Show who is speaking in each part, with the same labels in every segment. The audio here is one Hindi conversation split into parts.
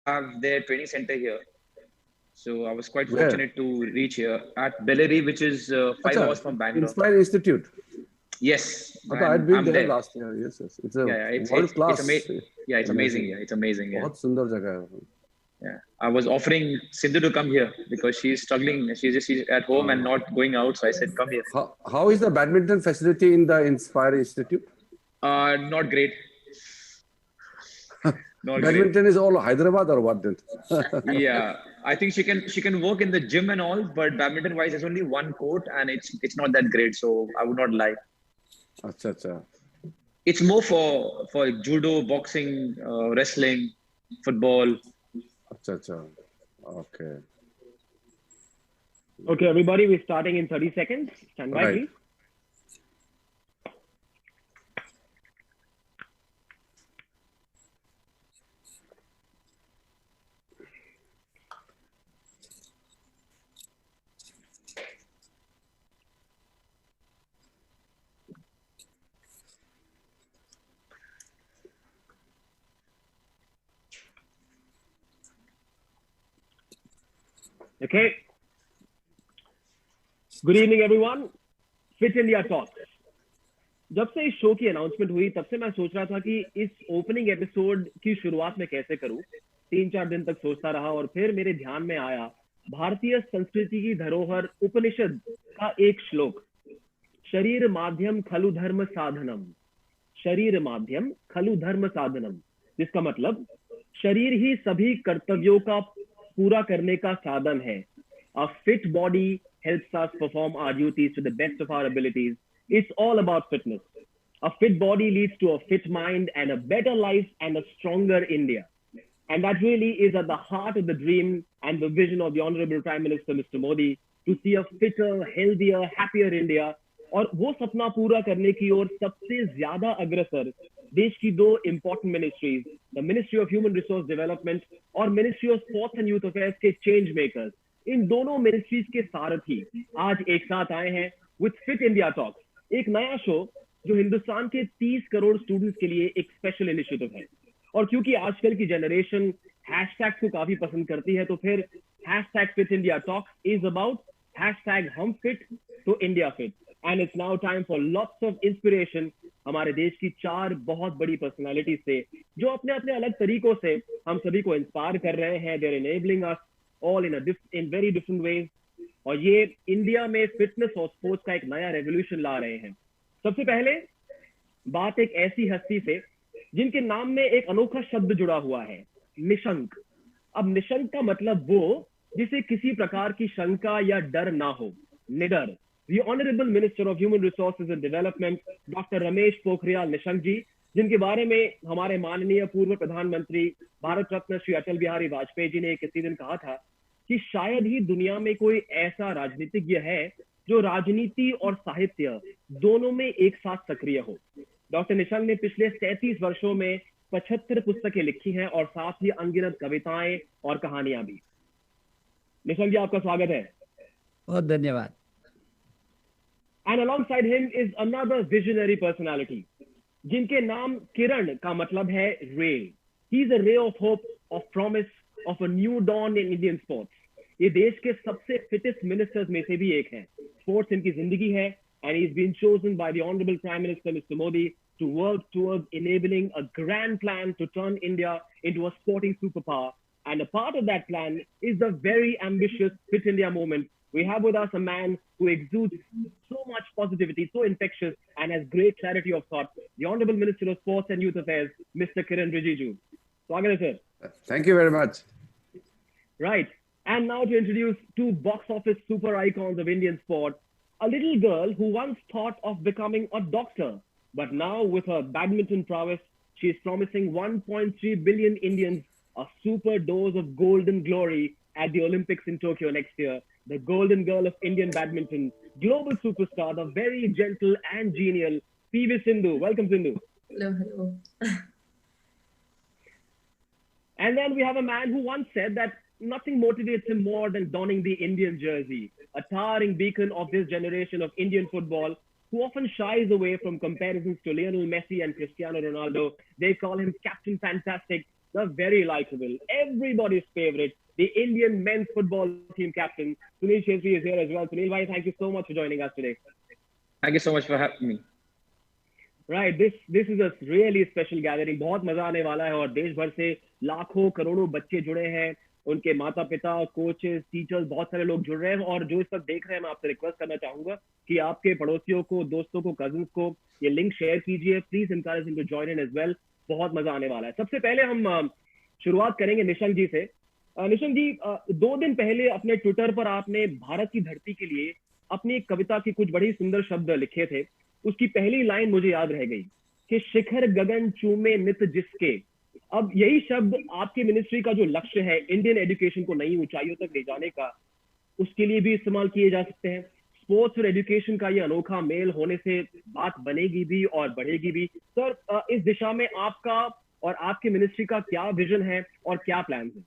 Speaker 1: have their training center here. So I was quite
Speaker 2: Where?
Speaker 1: fortunate to reach here at Bellary, which is 5 hours
Speaker 2: Acha,
Speaker 1: from Bangalore.
Speaker 2: Inspire Institute.
Speaker 1: Yes,
Speaker 2: Acha, I'd
Speaker 1: and
Speaker 2: been
Speaker 1: I'm
Speaker 2: there
Speaker 1: there.
Speaker 2: last year. Yes, yes. It's a
Speaker 1: Yeah, yeah,
Speaker 2: world class.
Speaker 1: yeah, it's amazing.
Speaker 2: Amazing.
Speaker 1: Yeah, it's amazing. Yeah,
Speaker 2: बहुत सुंदर जगह है.
Speaker 1: yeah. I was offering Sindhu to come here because she's struggling. She's at home and not going out. So I said, come here.
Speaker 2: How is the badminton facility in the Inspire Institute?
Speaker 1: Not great. Not great.
Speaker 2: Badminton is all Hyderabad or what then?
Speaker 1: Yeah, I think she can work in the gym and all, but badminton wise, there's only one court and it's not that great. So I would not lie.
Speaker 2: अच्छा अच्छा.
Speaker 1: It's more for judo, boxing, wrestling, football.
Speaker 2: अच्छा अच्छा. Okay.
Speaker 3: Okay, everybody, we're starting in 30 seconds. Stand by,
Speaker 2: Right.
Speaker 3: please. Okay. Good evening, everyone. Fit India Talks. जब से इस शो की अनाउंसमेंट हुई तब से मैं सोच रहा था कि इस ओपनिंग एपिसोड की शुरुआत में कैसे करूं. 3-4 दिन तक सोचता रहा और फिर मेरे ध्यान में आया भारतीय संस्कृति की धरोहर उपनिषद का एक श्लोक, शरीर माध्यम खलु धर्म साधनम. शरीर माध्यम खलु धर्म साधनम, जिसका मतलब शरीर ही सभी कर्तव्यों का पूरा करने का साधन है. A fit body helps us perform our duties to the best of our abilities. It's all about fitness. A fit body leads to a fit mind and a better life and a stronger India. And that really is at the heart of the dream and the vision of the Honorable Prime Minister, Mr. Modi, to see a fitter, healthier, happier India. और वो सपना पूरा करने की ओर सबसे ज्यादा अग्रसर देश की दो important ministries, the ministry of human resource development और ministry of sports and youth affairs के चेंज मेकर्स, इन दोनों मिनिस्ट्रीज के सारथी आज एक साथ आए हैं विद फिट इंडिया टॉक्स, एक नया शो जो हिंदुस्तान के 30 करोड़ स्टूडेंट्स के लिए एक स्पेशल इनिशिएटिव है. और क्योंकि आजकल की जनरेशन हैशटैग्स को काफी पसंद करती है, तो फिर hashtag fit India talks is about hashtag हम फिट तो India fit. And it's now time for lots of inspiration हमारे देश की 4 बहुत बड़ी पर्सनालिटीज से, जो अपने अपने अलग तरीकों से हम सभी को इंस्पायर कर रहे हैं. They are enabling us all in very different ways. और ये इंडिया में फिटनेस और स्पोर्ट्स का एक नया रेवोल्यूशन ला रहे हैं. सबसे पहले बात एक ऐसी हस्ती से जिनके नाम में एक अनोखा शब्द जुड़ा हुआ है, निशंक. अब निशंक का मतलब वो जिसे किसी प्रकार की शंका या डर ना हो, निडर. The Honorable Minister of Human Resources and Development, Dr. Ramesh Pokhriyal Nishank जी, जिनके बारे में हमारे माननीय पूर्व प्रधानमंत्री भारत रत्न श्री अटल बिहारी वाजपेयी जी ने किसी दिन कहा था कि शायद ही दुनिया में कोई ऐसा राजनीतिज्ञ है जो राजनीति और साहित्य दोनों में एक साथ सक्रिय हो. डॉक्टर निशंक ने पिछले 33 वर्षों में 75 पुस्तकें लिखी हैं और साथ ही अनगिनत कविताएं और कहानियां भी. निशंक जी, आपका स्वागत है.
Speaker 4: बहुत धन्यवाद.
Speaker 3: And alongside him is another visionary personality, जिनके नाम किरण का मतलब है ray. He's a ray of hope, of promise, of a new dawn in Indian sports. ये देश के सबसे fittest ministers में से भी एक हैं. Sports इनकी जिंदगी है, and he's been chosen by the Honorable Prime Minister Mr. Modi to work towards enabling a grand plan to turn India into a sporting superpower. And a part of that plan is the very ambitious Fit India movement. We have with us a man who exudes so much positivity, so infectious, and has great clarity of thought. The Honorable Minister of Sports and Youth Affairs, Mr. Kiran Rijiju. Swagat hai, sir.
Speaker 2: Thank you very much.
Speaker 3: Right. And now to introduce 2 box office super icons of Indian sport. A little girl who once thought of becoming a doctor, but now with her badminton prowess, she is promising 1.3 billion Indians a super dose of golden glory at the Olympics in Tokyo next year. The golden girl of Indian badminton, global superstar, the very gentle and genial PV Sindhu. Welcome, Sindhu.
Speaker 5: Hello, hello.
Speaker 3: And then we have a man who once said that nothing motivates him more than donning the Indian jersey, a towering beacon of this generation of Indian football, who often shies away from comparisons to Lionel Messi and Cristiano Ronaldo. They call him Captain Fantastic, the very likable, everybody's favorite, the Indian men's football team captain, Sunil Chhetri is here as well. Sunil bhai, thank you so much for joining us today.
Speaker 1: Thank you so much for having me.
Speaker 3: Right, this is a really special gathering. बहुत मजा आने वाला है और देश भर से लाखों करोड़ों बच्चे जुड़े हैं, उनके माता पिता, कोचेस, टीचर्स, बहुत सारे लोग जुड़ रहे हैं। और जो इस वक्त देख रहे हैं, मैं आपसे रिक्वेस्ट करना चाहूंगा कि आपके पड़ोसियों को, दोस्तों को, कजिन्स को ये लिंक शेयर कीजिए। Please encourage him to join in as well. बहुत मजा आने वाला है। सबसे पहले हम शुरुआत करेंगे निशंक जी से। निशंक जी, 2 दिन पहले अपने ट्विटर पर आपने भारत की धरती के लिए अपनी एक कविता की कुछ बड़ी सुंदर शब्द लिखे थे। उसकी पहली लाइन मुझे याद रह गई कि शिखर गगन चूमे नित जिसके। अब यही शब्द आपकी मिनिस्ट्री का जो लक्ष्य है इंडियन एजुकेशन को नई ऊंचाइयों तक ले जाने का, उसके लिए भी इस्तेमाल किए जा सकते हैं। स्पोर्ट्स और एजुकेशन का ये अनोखा मेल होने से बात बनेगी भी और बढ़ेगी भी। सर, इस दिशा में आपका और आपकी मिनिस्ट्री का क्या विजन है और क्या प्लान है?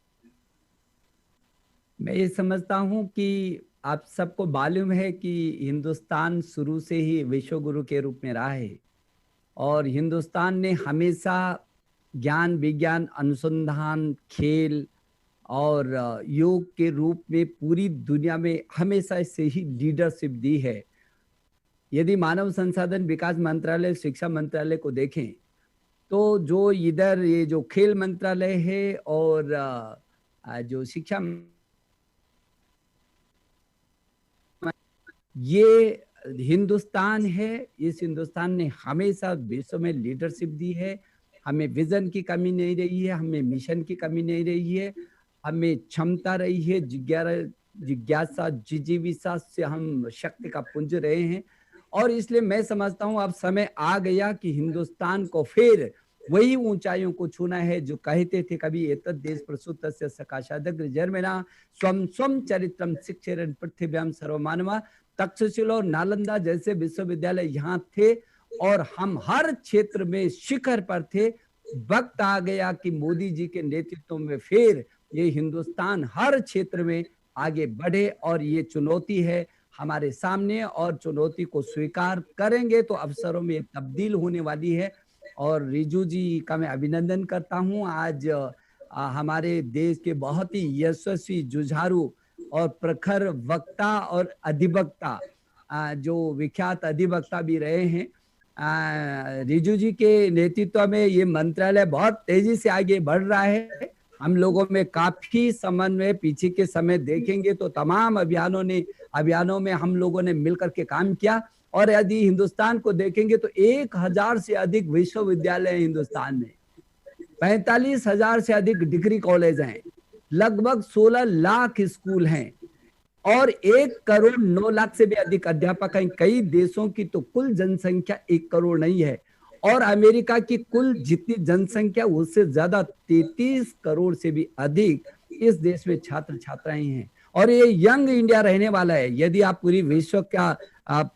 Speaker 4: मैं ये समझता हूँ कि आप सबको मालूम है कि हिंदुस्तान शुरू से ही विश्व गुरु के रूप में रहा है और हिंदुस्तान ने हमेशा ज्ञान, विज्ञान, अनुसंधान, खेल और योग के रूप में पूरी दुनिया में हमेशा से ही लीडरशिप दी है। यदि मानव संसाधन विकास मंत्रालय, शिक्षा मंत्रालय को देखें तो जो इधर ये जो खेल मंत्रालय है और जो शिक्षा, ये हिंदुस्तान है। इस हिंदुस्तान ने हमेशा विश्व में लीडरशिप दी है। हमें विजन की कमी नहीं रही है, हमें मिशन की कमी नहीं रही है, हमें क्षमता रही है, जिज्ञासा, जिजीविषा से हम शक्ति का पुंज रहे हैं। और इसलिए मैं समझता हूँ अब समय आ गया कि हिंदुस्तान को फिर वही ऊंचाइयों को छूना है जो कहते थे कभी, एतद् देश प्रसूतस्य सकाशादग्र जर्मना स्वम स्वम चरित्रम शिक्षेरन पृथ्व्याम सर्वमानवा। तक्षशिला और नालंदा जैसे विश्वविद्यालय यहाँ थे और हम हर क्षेत्र में शिखर पर थे। वक्त आ गया कि मोदी जी के नेतृत्व में फिर ये हिंदुस्तान हर क्षेत्र में आगे बढ़े और ये चुनौती है हमारे सामने और चुनौती को स्वीकार करेंगे तो अवसरों में तब्दील होने वाली है। और रिजू जी का मैं अभिनंदन करता हूँ। आज हमारे देश के बहुत ही यशस्वी, जुझारू और प्रखर वक्ता और अधिवक्ता, जो विख्यात अधिवक्ता भी रहे हैं, रिजू जी के नेतृत्व में ये मंत्रालय बहुत तेजी से आगे बढ़ रहा है। हम लोगों में काफी समन्वय, पीछे के समय देखेंगे तो तमाम अभियानों में हम लोगों ने मिलकर के काम किया। और यदि हिंदुस्तान को देखेंगे तो 1000 से अधिक विश्वविद्यालय हैं हिंदुस्तान में, 45,000 से अधिक डिग्री कॉलेज हैं, लगभग 16 लाख स्कूल हैं और 1 करोड़ 9 लाख से भी अधिक अध्यापक हैं। कई देशों की तो कुल जनसंख्या 1 करोड़ नहीं है और अमेरिका की कुल जितनी जनसंख्या उससे ज्यादा 33 करोड़ से भी अधिक इस देश में छात्र छात्राएं हैं। और ये यंग इंडिया रहने वाला है। यदि आप पूरी विश्व का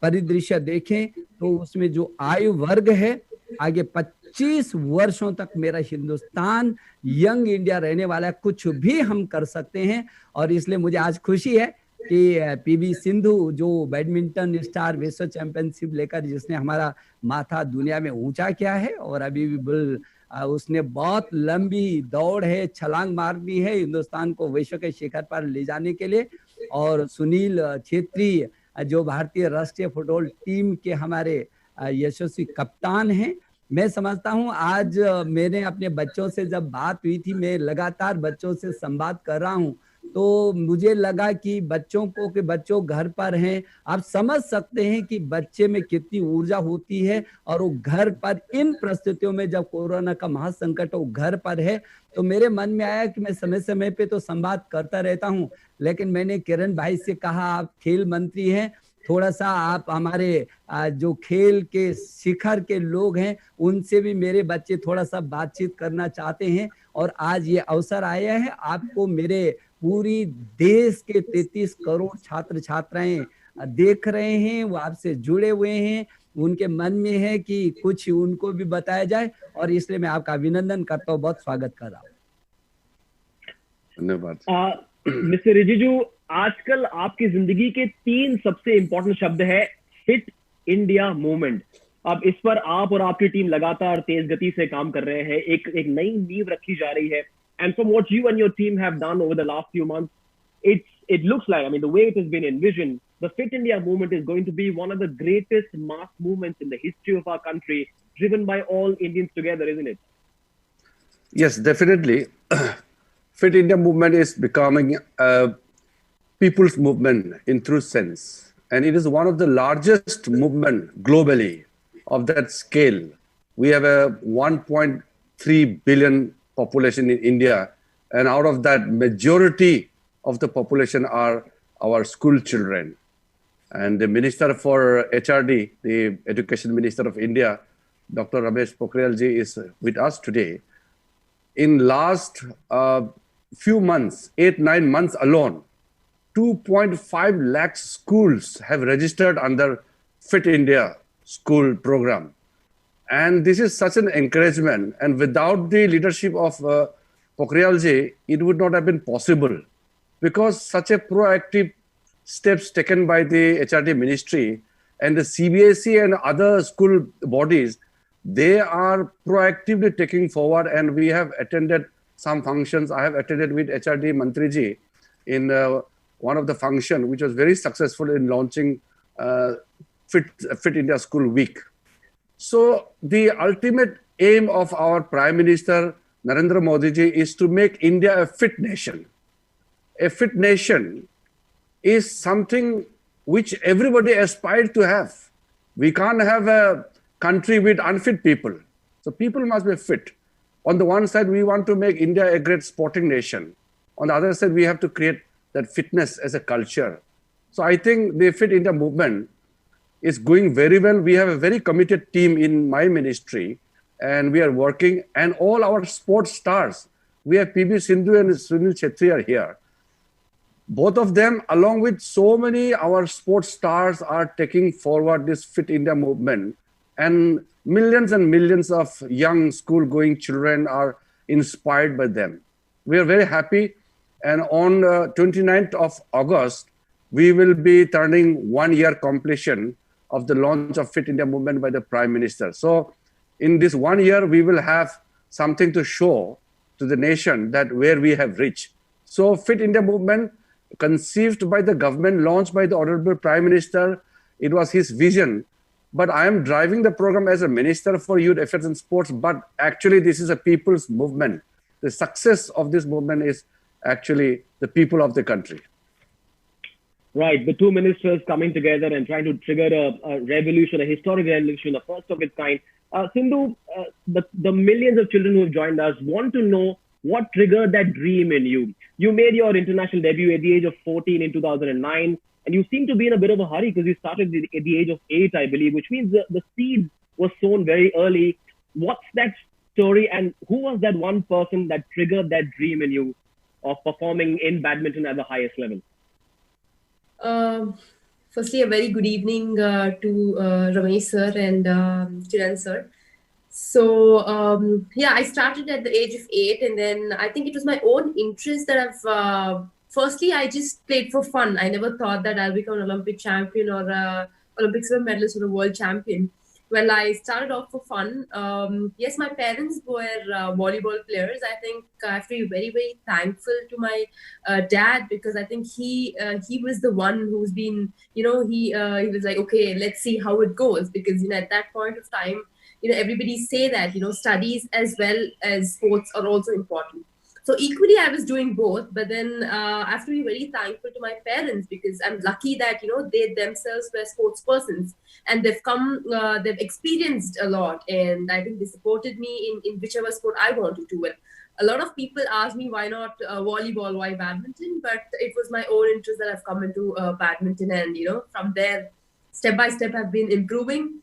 Speaker 4: परिदृश्य देखें तो उसमें जो आयु वर्ग है आगे 25 वर्षों तक मेरा हिंदुस्तान यंग इंडिया रहने वाला है। कुछ भी हम कर सकते हैं और इसलिए मुझे आज खुशी है कि पीवी सिंधु जो बैडमिंटन स्टार विश्व चैंपियनशिप लेकर जिसने हमारा माथा दुनिया में ऊंचा किया है और अभी भी उसने बहुत लंबी दौड़ है, छलांग मारनी है हिंदुस्तान को विश्व के शिखर पर ले जाने के लिए। और सुनील छेत्री जो भारतीय राष्ट्रीय फुटबॉल टीम के हमारे यशस्वी कप्तान हैं, मैं समझता हूं आज मैंने अपने बच्चों से जब बात हुई थी, मैं लगातार बच्चों से संवाद कर रहा हूं तो मुझे लगा कि बच्चों घर पर हैं, आप समझ सकते हैं कि बच्चे में कितनी ऊर्जा होती है और वो घर पर इन परिस्थितियों में जब कोरोना का महासंकट वो घर पर है तो मेरे मन में आया कि मैं समय समय पे तो संवाद करता रहता हूं, लेकिन मैंने किरण भाई से कहा आप खेल मंत्री हैं, थोड़ा सा आप हमारे जो खेल के शिखर के लोग हैं उनसे भी मेरे बच्चे थोड़ा सा बातचीत करना चाहते हैं। और आज ये अवसर आया है, आपको मेरे पूरी देश के 33 करोड़ छात्र छात्राएं देख रहे हैं, वो आपसे जुड़े हुए हैं, उनके मन में है कि कुछ उनको भी बताया जाए और इसलिए मैं आपका अभिनंदन करता हूँ, बहुत स्वागत कर रहा हूँ।
Speaker 2: धन्यवाद।
Speaker 3: मिस्टर रिजिजू, आजकल आपकी जिंदगी के 3 सबसे इंपॉर्टेंट शब्द है फिट इंडिया मूवमेंट। अब इस पर आप और आपकी टीम लगातार तेज गति से काम कर रहे हैं, एक नई नींव रखी जा रही है. And from what you and your team have done over the last few months, it looks like, I mean, the way it has been envisioned, the Fit India movement is going to be one of the greatest mass movements in the history of our country, driven by all Indians together, isn't it?
Speaker 2: Yes, definitely. Fit India movement is becoming a people's movement in true sense. And it is one of the largest movement globally of that scale. We have a 1.3 billion population in India. And out of that, majority of the population are our school children. And the Minister for HRD, the Education Minister of India, Dr. Ramesh Pokhriyal ji is with us today. In last few months, 8-9 months alone, 2.5 lakh schools have registered under Fit India school program. And this is such an encouragement. And without the leadership of Pokhriyal ji, it would not have been possible, because such a proactive steps taken by the HRD ministry and the CBSE and other school bodies, they are proactively taking forward. And we have attended some functions. I have attended with HRD Mantri ji in one of the function, which was very successful in launching Fit India School Week. So the ultimate aim of our Prime Minister Narendra Modi ji is to make India a fit nation. A fit nation is something which everybody aspires to have. We can't have a country with unfit people. So people must be fit. On the one side, we want to make India a great sporting nation. On the other side, we have to create that fitness as a culture. So I think the Fit India movement is going very well. We have a very committed team in my ministry, and we are working. And all our sports stars, we have PV Sindhu and Sunil Chhetri are here. Both of them, along with so many our sports stars, are taking forward this Fit India movement. And millions of young school-going children are inspired by them. We are very happy. And on 29th of August, we will be turning 1 year completion of the launch of Fit India movement by the Prime Minister. So in this 1 year, we will have something to show to the nation that where we have reached. So Fit India movement, conceived by the government, launched by the Honorable Prime Minister, it was his vision. But I am driving the program as a Minister for Youth Affairs and Sports, but actually this is a people's movement. The success of this movement is actually the people of the country.
Speaker 3: Right, the two ministers coming together and trying to trigger a revolution, a historic revolution, the first of its kind. Sindhu, the millions of children who have joined us want to know what triggered that dream in you. You made your international debut at the age of 14 in 2009, and you seem to be in a bit of a hurry because you started at the age of 8, I believe, which means the seed was sown very early. What's that story, and who was that one person that triggered that dream in you of performing in badminton at the highest level?
Speaker 5: Firstly, a very good evening to Ramesh sir and Kiran sir. So, I started at the age of 8, and then I think it was my own interest that I've, firstly, I just played for fun. I never thought that I'll become an Olympic champion or Olympic silver medalist or a world champion. Well, I started off for fun. Yes, my parents were volleyball players. I think I have to be very, very thankful to my dad, because I think he was the one who's been, he was like, okay, let's see how it goes. Because, at that point of time, everybody say that, studies as well as sports are also important. So equally, I was doing both, but then I have to be very thankful to my parents, because I'm lucky that, they themselves were sports persons, and they've experienced a lot, and I think they supported me in whichever sport I wanted to. Well, a lot of people ask me why not volleyball, why badminton, but it was my own interest that I've come into badminton, and, from there, step by step, I've been improving.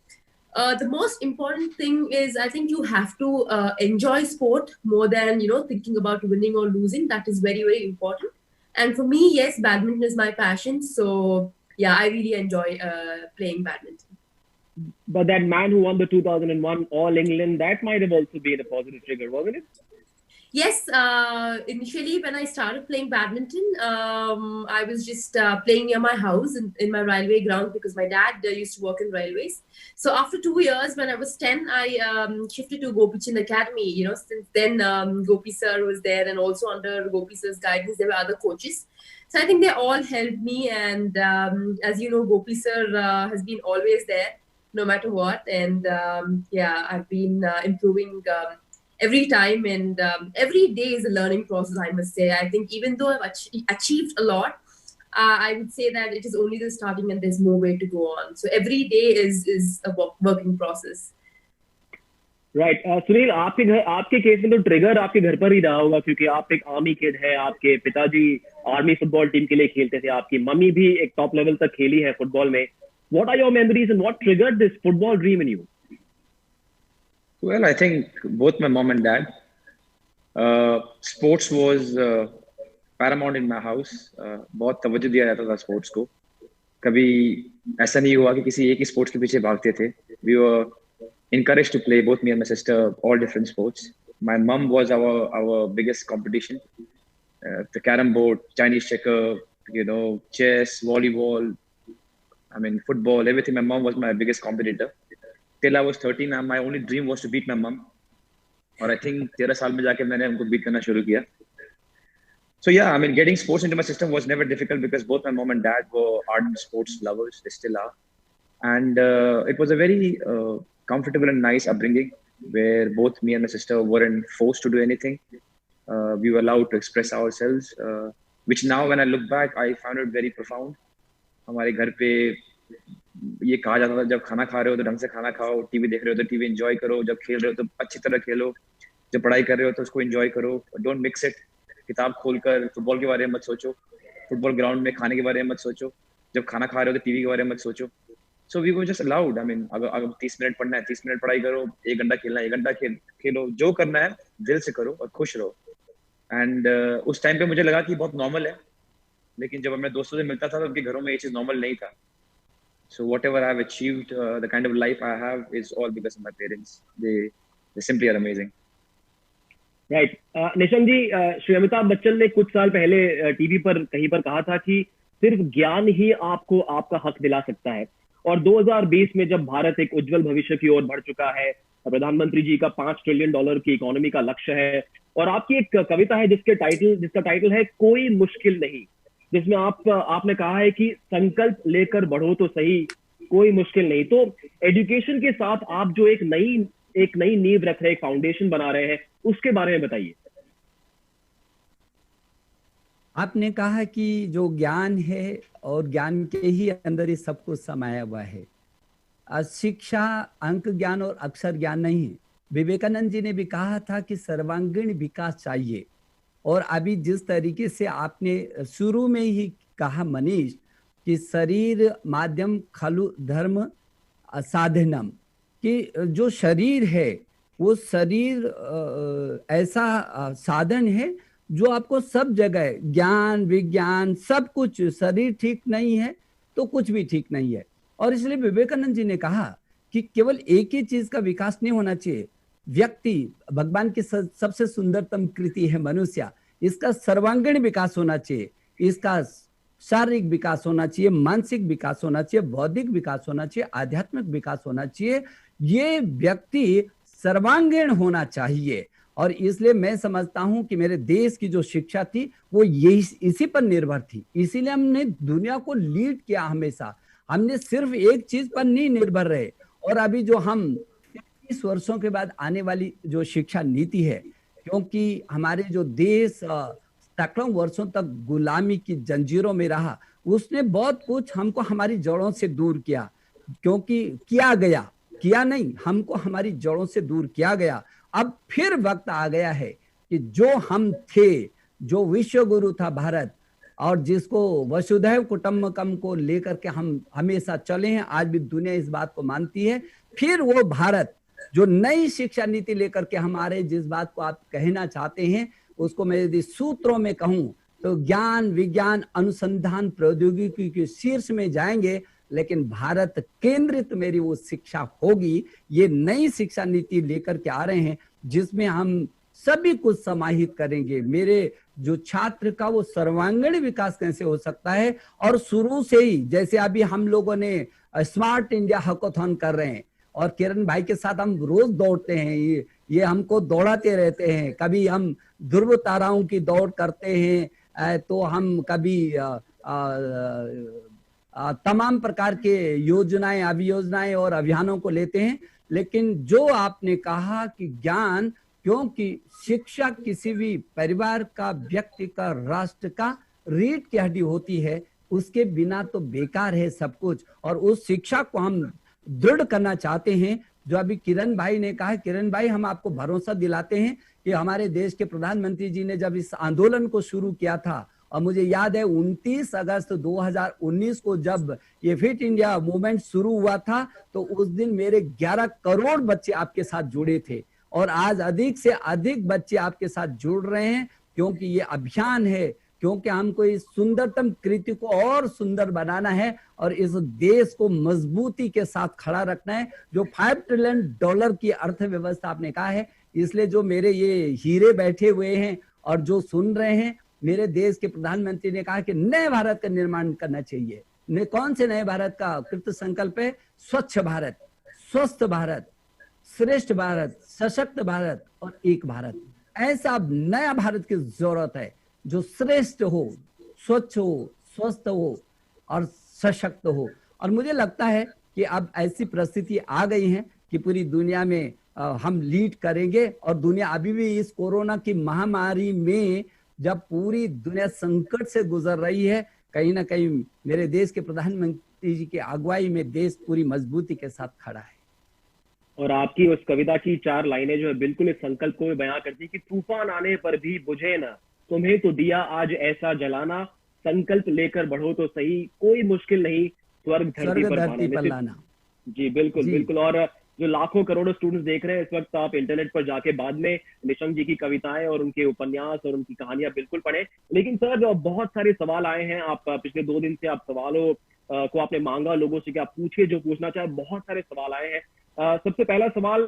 Speaker 5: The most important thing is, I think you have to enjoy sport more than, thinking about winning or losing. That is very, very important. And for me, yes, badminton is my passion. So, yeah, I really enjoy playing badminton.
Speaker 3: But that man who won the 2001 All England, that might have also been a positive trigger, wasn't it?
Speaker 5: Yes, initially when I started playing badminton, I was just playing near my house in my railway ground because my dad used to work in railways. So after 2 years, when I was 10, I shifted to Gopi Chand Academy. You know, since then Gopi sir was there, and also under Gopi sir's guidance, there were other coaches. So I think they all helped me, and as you know, Gopi sir has been always there, no matter what. And yeah, I've been improving. Every time, and every day is a learning process, I must say. I think even though I've achieved a lot, I would say that it is only the starting and there's more way to go on. So every day is a working process.
Speaker 3: Right Sunil, आपके केस में तो ट्रिगर आपके घर पर ही रहा होगा, क्योंकि आप एक आर्मी किड है, आपके पिताजी आर्मी फुटबॉल टीम के लिए खेलते थे, आपकी मम्मी भी एक टॉप लेवल तक खेली है फुटबॉल में. What are your memories and what triggered this football dream in you?
Speaker 1: Well, I think both my mom and dad. Sports was paramount in my house. बहुत तवज्जो दिया जाता था स्पोर्ट्स को. कभी ऐसा नहीं हुआ कि किसी एक ही स्पोर्ट्स के पीछे भागते थे. We were encouraged to play, both me and my sister, all different sports. My mom was our biggest competition. The carom board, Chinese checker, you know, chess, volleyball, I mean football, everything. My mom was my biggest competitor. Till I was 13, my only dream was to beat my mom. और I think 13 साल में जाके मैंने उनको beat करना शुरू किया. So yeah, I mean, getting sports into my system was never difficult because both my mom and dad were ardent sports lovers. They still are. And it was a very comfortable and nice upbringing where both me and my sister weren't forced to do anything. We were allowed to express ourselves, which now when I look back, I found it very profound. हमारे घर पे ये कहा जाता था, जब खाना खा रहे हो तो ढंग से खाना खाओ, टीवी देख रहे हो तो टीवी एंजॉय करो, जब खेल रहे हो तो अच्छी तरह खेलो, जब पढ़ाई कर रहे हो तो उसको एंजॉय करो, डोंट मिक्स इट. किताब खोलकर फुटबॉल के बारे में मत सोचो, फुटबॉल ग्राउंड में खाने के बारे में मत सोचो, जब खाना खा रहे हो तो टीवी के बारे में मत सोचो. So we were just allowed. I mean, अगर 30 मिनट पढ़ना है 30 मिनट पढ़ाई करो, 1 घंटा खेलना है 1 घंटा खेलो, जो करना है दिल से करो और खुश रहो. एंड उस टाइम पे मुझे लगा कि बहुत नॉर्मल है, लेकिन जब मैं दोस्तों से मिलता था तो उनके घरों में ये चीज नॉर्मल नहीं था. So whatever I've achieved, the kind of life I have is all because of my parents. They simply are amazing.
Speaker 3: Right. Nishank जी, श्री अमिताभ बच्चन ने कुछ साल पहले टीवी पर कहीं पर कहा था कि सिर्फ ज्ञान ही आपको आपका हक दिला सकता है. और 2020 में जब भारत एक उज्जवल भविष्य की ओर बढ़ चुका है, प्रधानमंत्री जी का $5 ट्रिलियन की इकोनॉमी का लक्ष्य है, और आपकी एक कविता है जिसका टाइटल है कोई मुश्किल नहीं, जिसमें आपने कहा है कि संकल्प लेकर बढ़ो तो सही, कोई मुश्किल नहीं. तो एजुकेशन के साथ आप जो एक नई नींव रख रहे हैं, एक फाउंडेशन बना रहे हैं, उसके बारे में बताइए.
Speaker 4: आपने कहा कि जो ज्ञान है और ज्ञान के ही अंदर ही सब कुछ समाया हुआ है. शिक्षा अंक ज्ञान और अक्षर ज्ञान नहीं है. विवेकानंद जी ने भी कहा था कि सर्वांगीण विकास चाहिए. और अभी जिस तरीके से आपने शुरू में ही कहा मनीष कि शरीर माध्यम खलु धर्म साधनम, कि जो शरीर है वो शरीर ऐसा साधन है जो आपको सब जगह ज्ञान विज्ञान सब कुछ, शरीर ठीक नहीं है तो कुछ भी ठीक नहीं है. और इसलिए विवेकानंद जी ने कहा कि केवल एक ही चीज का विकास नहीं होना चाहिए. व्यक्ति भगवान की सबसे सुंदरतम कृति है मनुष्य, इसका सर्वांगीण विकास होना चाहिए, इसका शारीरिक विकास होना चाहिए, मानसिक विकास होना चाहिए, बौद्धिक विकास होना चाहिए, आध्यात्मिक विकास होना चाहिए. ये व्यक्ति सर्वांगीण होना चाहिए. और इसलिए मैं समझता हूं कि मेरे देश की जो शिक्षा थी वो इसी पर निर्भर थी. इसीलिए हमने दुनिया को लीड किया. हमेशा हमने सिर्फ एक चीज पर नहीं निर्भर रहे. और अभी जो हम 30 वर्षों के बाद आने वाली जो शिक्षा नीति है, क्योंकि हमारे जो देश सैकड़ों वर्षों तक गुलामी की जंजीरों में रहा, उसने बहुत कुछ हमको हमारी जड़ों से दूर किया. क्योंकि किया नहीं, हमको हमारी जड़ों से दूर किया गया. अब फिर वक्त आ गया है कि जो हम थे, जो विश्व गुरु था भारत, और जिसको वसुधैव कुटुंबकम को लेकर के हम हमेशा चले हैं, आज भी दुनिया इस बात को मानती है. फिर वो भारत जो नई शिक्षा नीति लेकर के हमारे जिस बात को आप कहना चाहते हैं, उसको मैं यदि सूत्रों में कहूं तो ज्ञान विज्ञान अनुसंधान प्रौद्योगिकी के शीर्ष में जाएंगे, लेकिन भारत केंद्रित मेरी वो शिक्षा होगी. ये नई शिक्षा नीति लेकर के आ रहे हैं जिसमें हम सभी कुछ समाहित करेंगे। मेरे जो छात्र का वो सर्वांगीण विकास कैसे हो सकता है, और शुरू से ही जैसे अभी हम लोगों ने स्मार्ट इंडिया हैकाथॉन कर रहे हैं, और किरण भाई के साथ हम रोज दौड़ते हैं, ये हमको दौड़ाते रहते हैं। कभी हम ध्रुव ताराओं की दौड़ करते हैं, तो हम कभी तमाम प्रकार के योजनाएं, अभियोजनाएं और अभियानों को लेते हैं। लेकिन जो आपने कहा कि ज्ञान, क्योंकि शिक्षा किसी भी परिवार का, व्यक्ति का, राष्ट्र का रीढ़ की हड्डी होती है, उसके बिना तो बेकार है सब कुछ। और उस शिक्षा को हम दृढ़ करना चाहते हैं। जो अभी किरण भाई ने कहा, किरण भाई हम आपको भरोसा दिलाते हैं कि हमारे देश के प्रधानमंत्री जी ने जब इस आंदोलन को शुरू किया था, और मुझे याद है 29 अगस्त 2019 को जब ये फिट इंडिया मूवमेंट शुरू हुआ था, तो उस दिन मेरे 11 करोड़ बच्चे आपके साथ जुड़े थे, और आज अधिक से अधिक बच्चे आपके साथ जुड़ रहे हैं, क्योंकि ये अभियान है, क्योंकि हमको इस सुंदरतम कृति को और सुंदर बनाना है, और इस देश को मजबूती के साथ खड़ा रखना है। जो $5 ट्रिलियन की अर्थव्यवस्था आपने कहा है, इसलिए जो मेरे ये हीरे बैठे हुए हैं और जो सुन रहे हैं, मेरे देश के प्रधानमंत्री ने कहा कि नए भारत का निर्माण करना चाहिए। ने कौन से नए भारत का कृत संकल्प है? स्वच्छ भारत, स्वस्थ भारत, श्रेष्ठ भारत, सशक्त भारत और एक भारत। ऐसा अब नया भारत की जरूरत है, जो श्रेष्ठ हो, स्वच्छ हो, स्वस्थ हो और सशक्त हो। और मुझे लगता है कि अब ऐसी परिस्थिति आ गई है कि पूरी दुनिया में हम लीड करेंगे। और दुनिया अभी भी इस कोरोना की महामारी में, जब पूरी दुनिया संकट से गुजर रही है, कहीं ना कहीं मेरे देश के प्रधानमंत्री जी की अगुवाई में देश पूरी मजबूती के साथ खड़ा है।
Speaker 3: और आपकी उस कविता की 4 लाइनें जो है बिल्कुल इस संकल्प को बयां करती है कि तूफान आने पर भी बुझे ना, तुम्हें तो दिया आज ऐसा जलाना, संकल्प लेकर बढ़ो तो सही, कोई मुश्किल नहीं स्वर्ग धरती पर लाना। जी बिल्कुल जी। बिल्कुल। और जो लाखों करोड़ों स्टूडेंट्स देख रहे हैं इस वक्त, आप इंटरनेट पर जाके बाद में निशंक जी की कविताएं और उनके उपन्यास और उनकी कहानियां बिल्कुल पढ़ें। लेकिन सर, जो बहुत सारे सवाल आए हैं, आप पिछले 2 दिन से आप सवालों को आपने मांगा लोगों से कि आप पूछिए जो पूछना चाहे, बहुत सारे सवाल आए हैं। सबसे पहला सवाल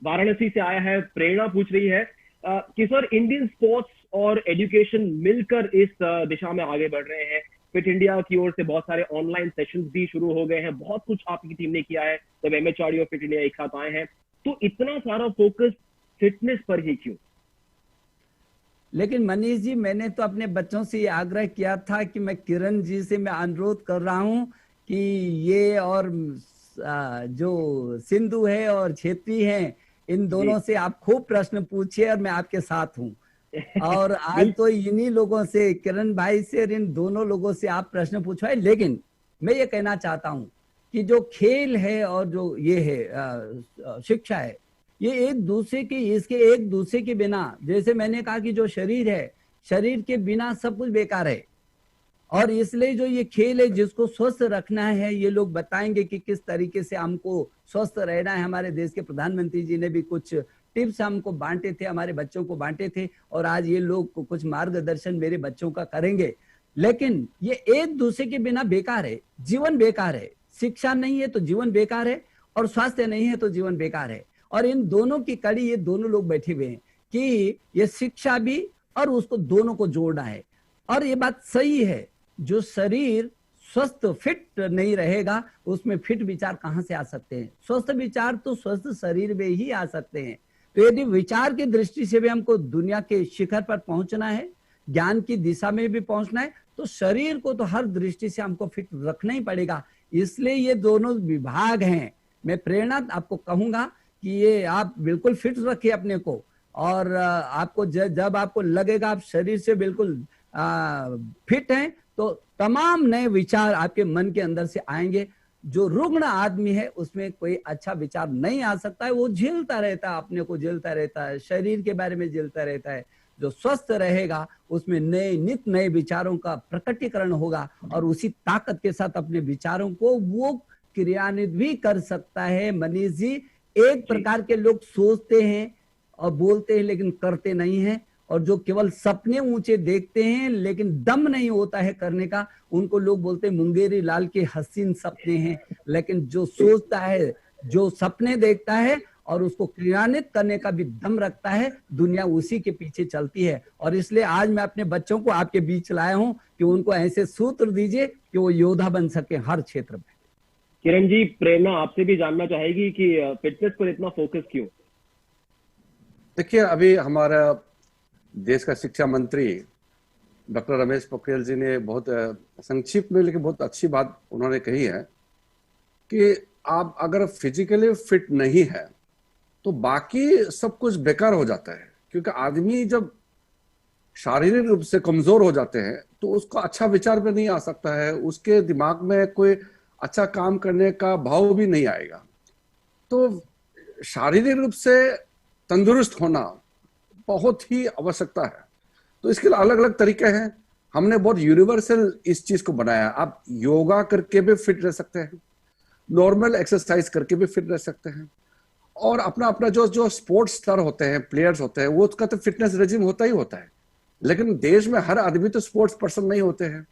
Speaker 3: वाराणसी से आया है, प्रेरणा पूछ रही है कि सर, इंडियन स्पोर्ट्स और एजुकेशन मिलकर इस दिशा में आगे बढ़ रहे हैं। फिट इंडिया की ओर से बहुत सारे ऑनलाइन सेशंस भी शुरू हो गए हैं, बहुत कुछ आपकी टीम ने किया है, जब MHRD और फिट इंडिया एक साथ आए हैं, तो इतना सारा फोकस फिटनेस पर ही क्यों?
Speaker 4: लेकिन मनीष जी, मैंने तो अपने बच्चों से ये आग्रह किया था कि मैं किरण जी से मैं अनुरोध कर रहा हूं कि ये और जो सिंधु है और छेत्री हैं, इन दोनों से आप खूब प्रश्न पूछिए और मैं आपके साथ हूं। और आज तो इन्हीं लोगों से, किरण भाई से और इन दोनों लोगों से आप प्रश्न पूछवाए। लेकिन मैं ये कहना चाहता हूं कि जो खेल है और जो ये है शिक्षा है, ये एक दूसरे के बिना, जैसे मैंने कहा कि जो शरीर है, शरीर के बिना सब कुछ बेकार है। और इसलिए जो ये खेल है, जिसको स्वस्थ रखना है, ये लोग बताएंगे कि किस तरीके से हमको स्वस्थ रहना है। हमारे देश के प्रधानमंत्री जी ने भी कुछ टिप्स हमको बांटे थे, हमारे बच्चों को बांटे थे, और आज ये लोग कुछ मार्गदर्शन मेरे बच्चों का करेंगे। लेकिन ये एक दूसरे के बिना बेकार है, जीवन बेकार है। शिक्षा नहीं है तो जीवन बेकार है, और स्वास्थ्य नहीं है तो जीवन बेकार है। और इन दोनों की कड़ी ये दोनों लोग बैठे हुए हैं कि ये शिक्षा भी और उसको दोनों को जोड़ना है। और ये बात सही है, जो शरीर स्वस्थ फिट नहीं रहेगा, उसमें फिट विचार कहां से आ सकते हैं? स्वस्थ विचार तो स्वस्थ शरीर में ही आ सकते हैं। तो यदि विचार की दृष्टि से भी हमको दुनिया के शिखर पर पहुंचना है, ज्ञान की दिशा में भी पहुंचना है, तो शरीर को तो हर दृष्टि से हमको फिट रखना ही पड़ेगा। इसलिए ये दोनों विभाग हैं। मैं प्रेरणा आपको कहूंगा कि ये आप बिल्कुल फिट रखिए अपने को, और आपको जब आपको लगेगा आप शरीर से बिल्कुल फिट हैं, तो तमाम नए विचार आपके मन के अंदर से आएंगे। जो रुग्ण आदमी है, उसमें कोई अच्छा विचार नहीं आ सकता है, वो झेलता रहता है, अपने को झेलता रहता है, शरीर के बारे में झेलता रहता है। जो स्वस्थ रहेगा, उसमें नित नए विचारों का प्रकटीकरण होगा, और उसी ताकत के साथ अपने विचारों को वो क्रियान्वित भी कर सकता है। मनीष जी, एक प्रकार के लोग सोचते हैं और बोलते हैं लेकिन करते नहीं हैं, और जो केवल सपने ऊंचे देखते हैं लेकिन दम नहीं होता है करने का, उनको लोग बोलते हैं मुंगेरी लाल के हसीन सपने हैं। लेकिन जो सोचता है, जो सपने देखता है और उसको क्रियान्वित करने का भी दम रखता है, दुनिया उसी के पीछे चलती है। और इसलिए आज मैं अपने बच्चों को आपके बीच लाया हूं कि उनको ऐसे सूत्र दीजिए कि वो योद्धा बन सके हर क्षेत्र में।
Speaker 3: किरण जी, प्रेरणा आपसे भी जानना चाहेगी कि फिटनेस पर इतना फोकस क्यों?
Speaker 2: देखिए, अभी हमारा देश का शिक्षा मंत्री डॉक्टर रमेश पोखरियाल जी ने बहुत संक्षिप्त में लेकिन बहुत अच्छी बात उन्होंने कही है कि आप अगर फिजिकली फिट नहीं है तो बाकी सब कुछ बेकार हो जाता है। क्योंकि आदमी जब शारीरिक रूप से कमजोर हो जाते हैं तो उसको अच्छा विचार भी नहीं आ सकता है, उसके दिमाग में कोई अच्छा काम करने का भाव भी नहीं आएगा। तो शारीरिक रूप से तंदुरुस्त होना बहुत ही आवश्यकता है। तो इसके लिए अलग अलग तरीके हैं। हमने बहुत यूनिवर्सल इस चीज को बनाया। आप योगा करके भी फिट रह सकते हैं, नॉर्मल एक्सरसाइज करके भी फिट रह सकते हैं, और अपना अपना जो स्पोर्ट्स स्टार होते हैं, प्लेयर्स होते हैं, वो उसका तो फिटनेस रेजिम होता ही होता है। लेकिन देश में हर आदमी तो स्पोर्ट्स पर्सन नहीं होते हैं,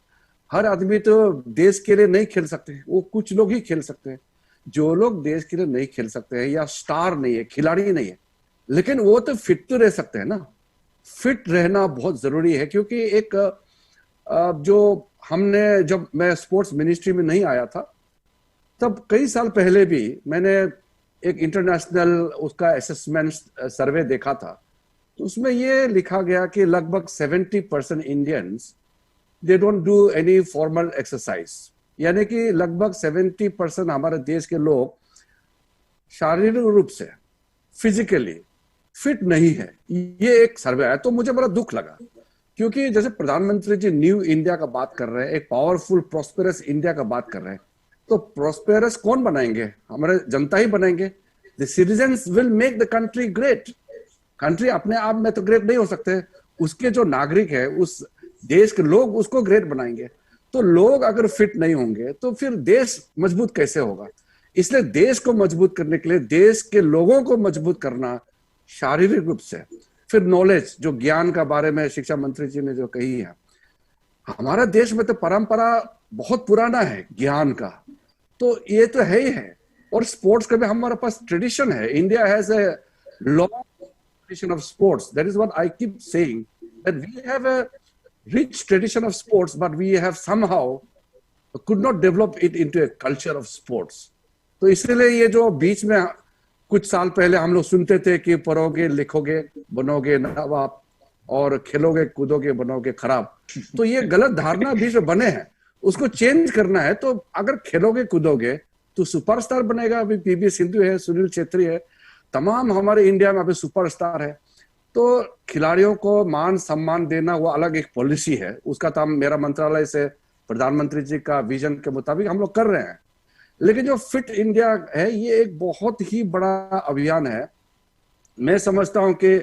Speaker 2: हर आदमी तो देश के लिए नहीं खेल सकते, वो कुछ लोग ही खेल सकते हैं। जो लोग देश के लिए नहीं खेल सकते हैं या स्टार नहीं है, खिलाड़ी नहीं है, लेकिन वो तो फिट तो रह सकते हैं ना। फिट रहना बहुत जरूरी है। क्योंकि एक जो हमने, जब मैं स्पोर्ट्स मिनिस्ट्री में नहीं आया था तब कई साल पहले भी मैंने एक इंटरनेशनल उसका असेसमेंट सर्वे देखा था। तो उसमें ये लिखा गया कि लगभग 70% Indians they don't do any formal exercise, यानी कि लगभग 70% हमारे देश के लोग शारीरिक रूप से फिजिकली फिट नहीं है। ये एक सर्वे है। तो मुझे बड़ा दुख लगा, क्योंकि जैसे प्रधानमंत्री जी न्यू इंडिया का बात कर रहे हैं, एक पावरफुल प्रॉस्पेरस इंडिया का बात कर रहे हैं, तो प्रॉस्पेरस कौन बनाएंगे? हमारे जनता ही बनाएंगे। The citizens will make the country great. Country अपने आप में तो ग्रेट नहीं हो सकते, उसके जो नागरिक है, उस देश के लोग उसको ग्रेट बनाएंगे। तो लोग अगर फिट नहीं होंगे तो फिर देश मजबूत कैसे होगा? इसलिए देश को मजबूत करने के लिए देश के लोगों को मजबूत करना शारीरिक रूप से, फिर नॉलेज, जो ज्ञान का बारे में शिक्षा मंत्री जी ने जो कही है, हमारा देश में तो परंपरा बहुत पुराना है ज्ञान का, तो ये तो है ही है। और स्पोर्ट्स का भी हमारे पास ट्रेडिशन है। India has a long tradition of sports. That is what I keep saying, that we have a rich tradition of sports, but we have somehow could not develop it into a culture of sports. तो इसलिए ये जो बीच में कुछ साल पहले हम लोग सुनते थे कि पढ़ोगे लिखोगे बनोगे नवाब, और खेलोगे कूदोगे बनोगे खराब, तो ये गलत धारणा बीच में बने हैं, उसको चेंज करना है। तो अगर खेलोगे कूदोगे तो सुपरस्टार बनेगा। अभी पीवी सिंधु है, सुनील छेत्री है, तमाम हमारे इंडिया में अभी सुपरस्टार है। तो खिलाड़ियों को मान सम्मान देना वो अलग एक पॉलिसी है, उसका तो मेरा मंत्रालय से प्रधानमंत्री जी का विजन के मुताबिक हम लोग कर रहे हैं। लेकिन जो फिट इंडिया है ये एक बहुत ही बड़ा अभियान है। मैं समझता हूं कि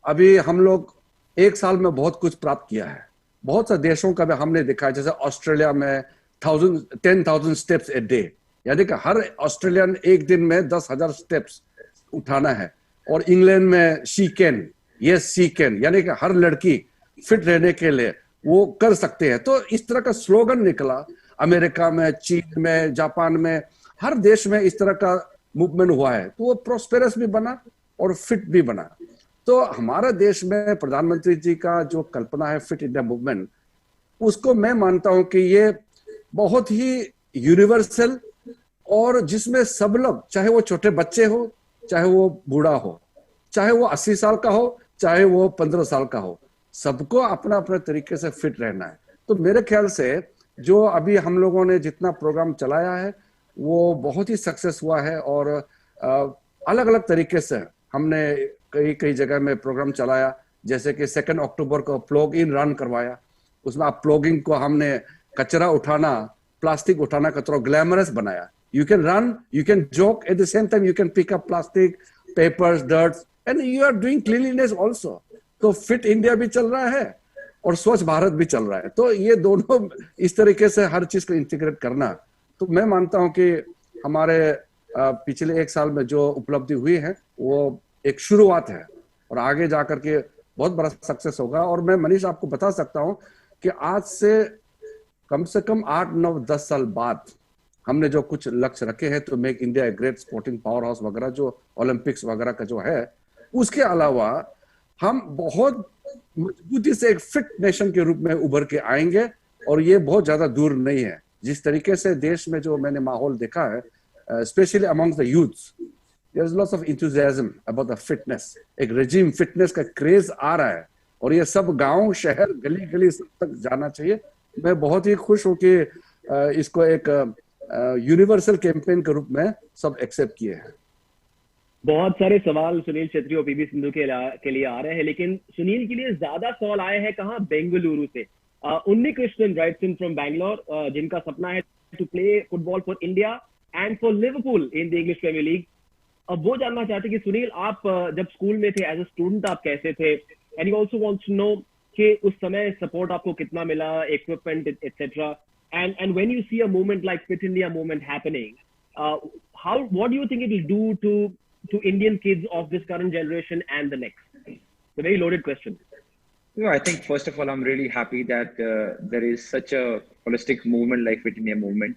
Speaker 2: अभी हम लोग एक साल में बहुत कुछ प्राप्त किया है। बहुत से देशों का भी हमने देखा है, जैसे ऑस्ट्रेलिया में 10,000 स्टेप्स ए डे, यानी कि हर ऑस्ट्रेलियन एक दिन में 10,000 स्टेप्स उठाना है। और इंग्लैंड में she can, yes she can, यानी कि हर लड़की फिट रहने के लिए वो कर सकते हैं। तो इस तरह का स्लोगन निकला। अमेरिका में, चीन में, जापान में, हर देश में इस तरह का मूवमेंट हुआ है। तो वो प्रोस्पेरस भी बना और फिट भी बना। तो हमारा देश में प्रधानमंत्री जी का जो कल्पना है फिट इंडिया मूवमेंट, उसको मैं मानता हूं कि ये बहुत ही यूनिवर्सल, और जिसमें सब लोग, चाहे वो छोटे बच्चे हो, चाहे वो बूढ़ा हो, चाहे वो 80 साल का हो, चाहे वो 15 साल का हो, सबको अपना अपने तरीके से फिट रहना है। तो मेरे ख्याल से जो अभी हम लोगों ने जितना प्रोग्राम चलाया है वो बहुत ही सक्सेस हुआ है। और अलग अलग तरीके से हमने कई कई जगह में प्रोग्राम चलाया, जैसे कि 2 अक्टूबर को प्लॉग इन रन करवाया। उसमें आप प्लॉगिंग को हमने कचरा उठाना, प्लास्टिक उठाना का थोड़ा ग्लैमरस बनाया। You can run, you can jog, at the same time you can pick up plastic, papers, dirts, and you are doing cleanliness also. तो फिट इंडिया भी चल रहा है और स्वच्छ भारत भी चल रहा है। तो ये दोनों इस तरीके से हर चीज को इंटीग्रेट करना, तो मैं मानता हूं कि हमारे पिछले एक साल में जो उपलब्धि हुई है वो एक शुरुआत है, और आगे जाकर के बहुत बड़ा सक्सेस होगा। और मैं मनीष आपको बता सकता हूं कि आज से कम 8, 9, 10 साल बाद हमने जो कुछ लक्ष्य रखे हैं तो make India great sporting power house वगैरह जो ओलंपिक्स वगैरह का जो है, उसके अलावा हम बहुत मजबूती से एक फिट नेशन के रूप में उभर के आएंगे, और ये बहुत ज्यादा दूर नहीं है। जिस तरीके से देश में जो मैंने माहौल देखा है, specially amongst the youths, there is lots of enthusiasm about the fitness, एक रेजिम फिटनेस का क्रेज आ रहा है, और ये सब गांव शहर गली गली सब तक जाना चाहिए। मैं बहुत ही खुश हूं कि इसको एक यूनिवर्सल कैंपेन के रूप में सब एक्सेप्ट किए हैं।
Speaker 3: बहुत सारे सवाल सुनील छेत्री और पीवी सिंधु के लिए आ रहे हैं, लेकिन सुनील के लिए ज्यादा सवाल आए हैं कहाँ, बेंगलुरु से। Unni Krishnan writes in from Bangalore, जिनका सपना है to play football for India and for Liverpool in the English Premier League. अब वो जानना चाहते कि सुनील, आप जब स्कूल में थे एज अ स्टूडेंट आप कैसे थे, and you also wants to know कि उस समय सपोर्ट आपको कितना मिला, equipment etcetera, and when you see a movement like fit India movement happening, how what do you think it will do to Indian kids of this current generation and the next? It's a very loaded question.
Speaker 1: No, I think first of all, I'm really happy that there is such a holistic movement like Fit India movement.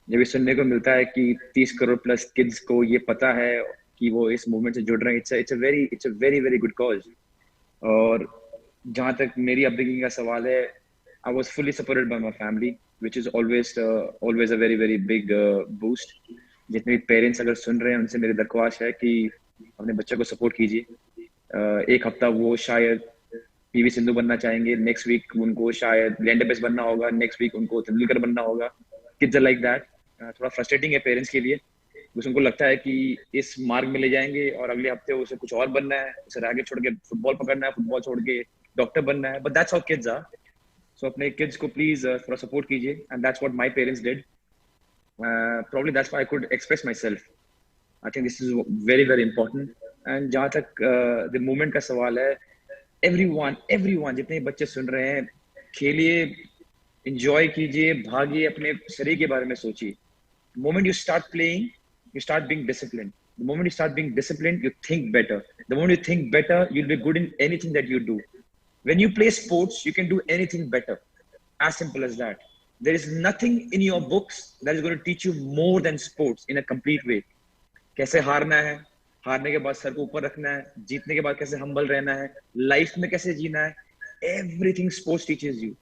Speaker 1: जब ये सुनने को मिलता है कि 30 करोड़ प्लस किड्स को ये पता है कि वो इस मूवमेंट से जुड़ रहे हैं, it's a very very good cause. और जहाँ तक मेरी अपब्रिंगिंग का सवाल है, I was fully supported by my family, which is always a very very big boost. जितने भी पेरेंट्स अगर सुन रहे हैं उनसे मेरी दरख्वास्त है कि अपने बच्चे को सपोर्ट कीजिए। एक हफ्ता वो शायद पीवी सिंधु बनना चाहेंगे, नेक्स्ट वीक उनको शायद ग्लेंडा पेस बनना होगा, नेक्स्ट वीक उनको तेंदुलकर बनना होगा। Kids are like that. थोड़ा फ्रस्ट्रेटिंग है पेरेंट्स के लिए, उनको लगता है कि इस मार्ग में ले जाएंगे और अगले हफ्ते उसे कुछ और बनना है, उसे आगे छोड़ के फुटबॉल पकड़ना है, फुटबॉल छोड़ के डॉक्टर बनना है। But that's how kids are. So अपने किड्स को प्लीज थोड़ा सपोर्ट कीजिए, and that's what my parents did. Probably that's why I could express myself. I think this is very very important. And जहाँ तक the movement का सवाल है, everyone जितने बच्चे सुन रहे हैं, खेलिए, enjoy कीजिए, भागिए, अपने शरीर के बारे में सोचिए. The moment you start playing, you start being disciplined. The moment you start being disciplined, you think better. The moment you think better, you'll be good in anything that you do. When you play sports, you can do anything better. As simple as that. There is nothing in your books that is going to teach you more than sports in a complete way. कैसे हारना है, हारने के बाद सर को ऊपर रखना है, जीतने के बाद कैसे हम्बल रहना है, लाइफ में कैसे जीना है, everything sports teaches you.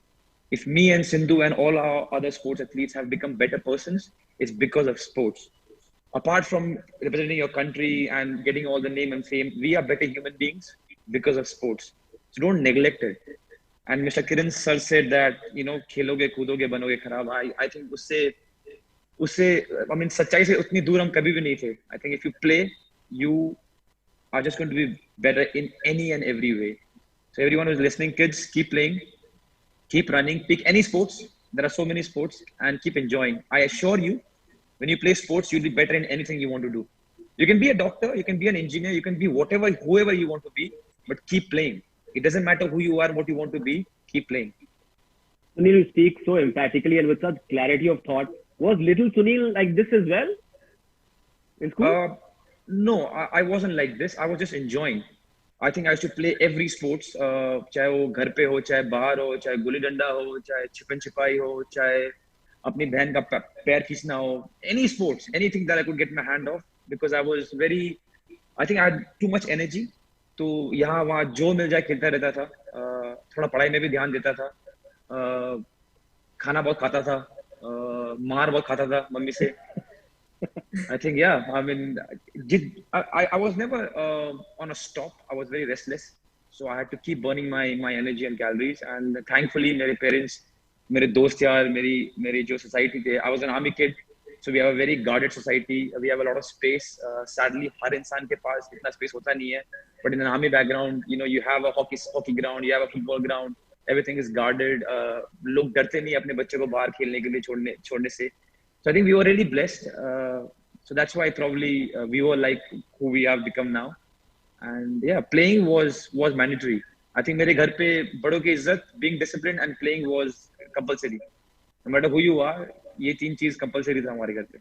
Speaker 1: If me and Sindhu and all our other sports athletes have become better persons, it's because of sports. Apart from representing your country and getting all the name and fame, we are better human beings because of sports. So don't neglect it. And Mr. Kiran sir said that, you know, खेलोगे कूदोगे बनोगे खराब. I think उससे I mean सच्चाई से उतनी दूर हम कभी भी नहीं थे. I think if you play, you are just going to be better in any and every way. So everyone who's listening, kids, keep playing, keep running, pick any sports. There are so many sports, and keep enjoying. I assure you, when you play sports, you'll be better in anything you want to do. You can be a doctor, you can be an engineer, you can be whoever you want to be, but keep playing. It doesn't matter who you are, what you want to be, keep playing.
Speaker 3: Sunil, you speak so emphatically and with such clarity of thought. Was little Sunil like this as well in school?
Speaker 1: No, I wasn't like this. I was just enjoying. I think I used to play every sports, चाहे वो घर पे हो, चाहे बाहर हो, चाहे गुल्ली डंडा हो, चाहे छिपन छिपाई हो, चाहे अपनी बहन का पैर खींचना हो, any sports, anything that I could get my hand off, because I was I think I had too much energy. तो यहाँ वहाँ जो मिल जाए खेलता रहता था. थोड़ा पढ़ाई में भी ध्यान देता था. खाना बहुत खाता था. मार बहुत खाता था मम्मी से. I think I mean I was never on a stop. I was very restless, so I had to keep burning my energy and calories. And thankfully मेरे parents, मेरे दोस्त यार, मेरी जो society थे. I was an army kid. So we have a very guarded society. We have a lot of space. Sadly, हर इंसान के पास इतना space होता नहीं है. But in an army background, you know, you have a hockey ground, you have a football ground. Everything is guarded. लोग डरते नहीं अपने बच्चों को बाहर खेलने के लिए छोड़ने से. So I think we were really blessed. So that's why probably we were like who we have become now. And yeah, playing was mandatory. I think मेरे घर पे बड़ों की इज्जत, being disciplined and playing was compulsory. No matter who you are, ये तीन चीज कंपलसरी था हमारे घर पे.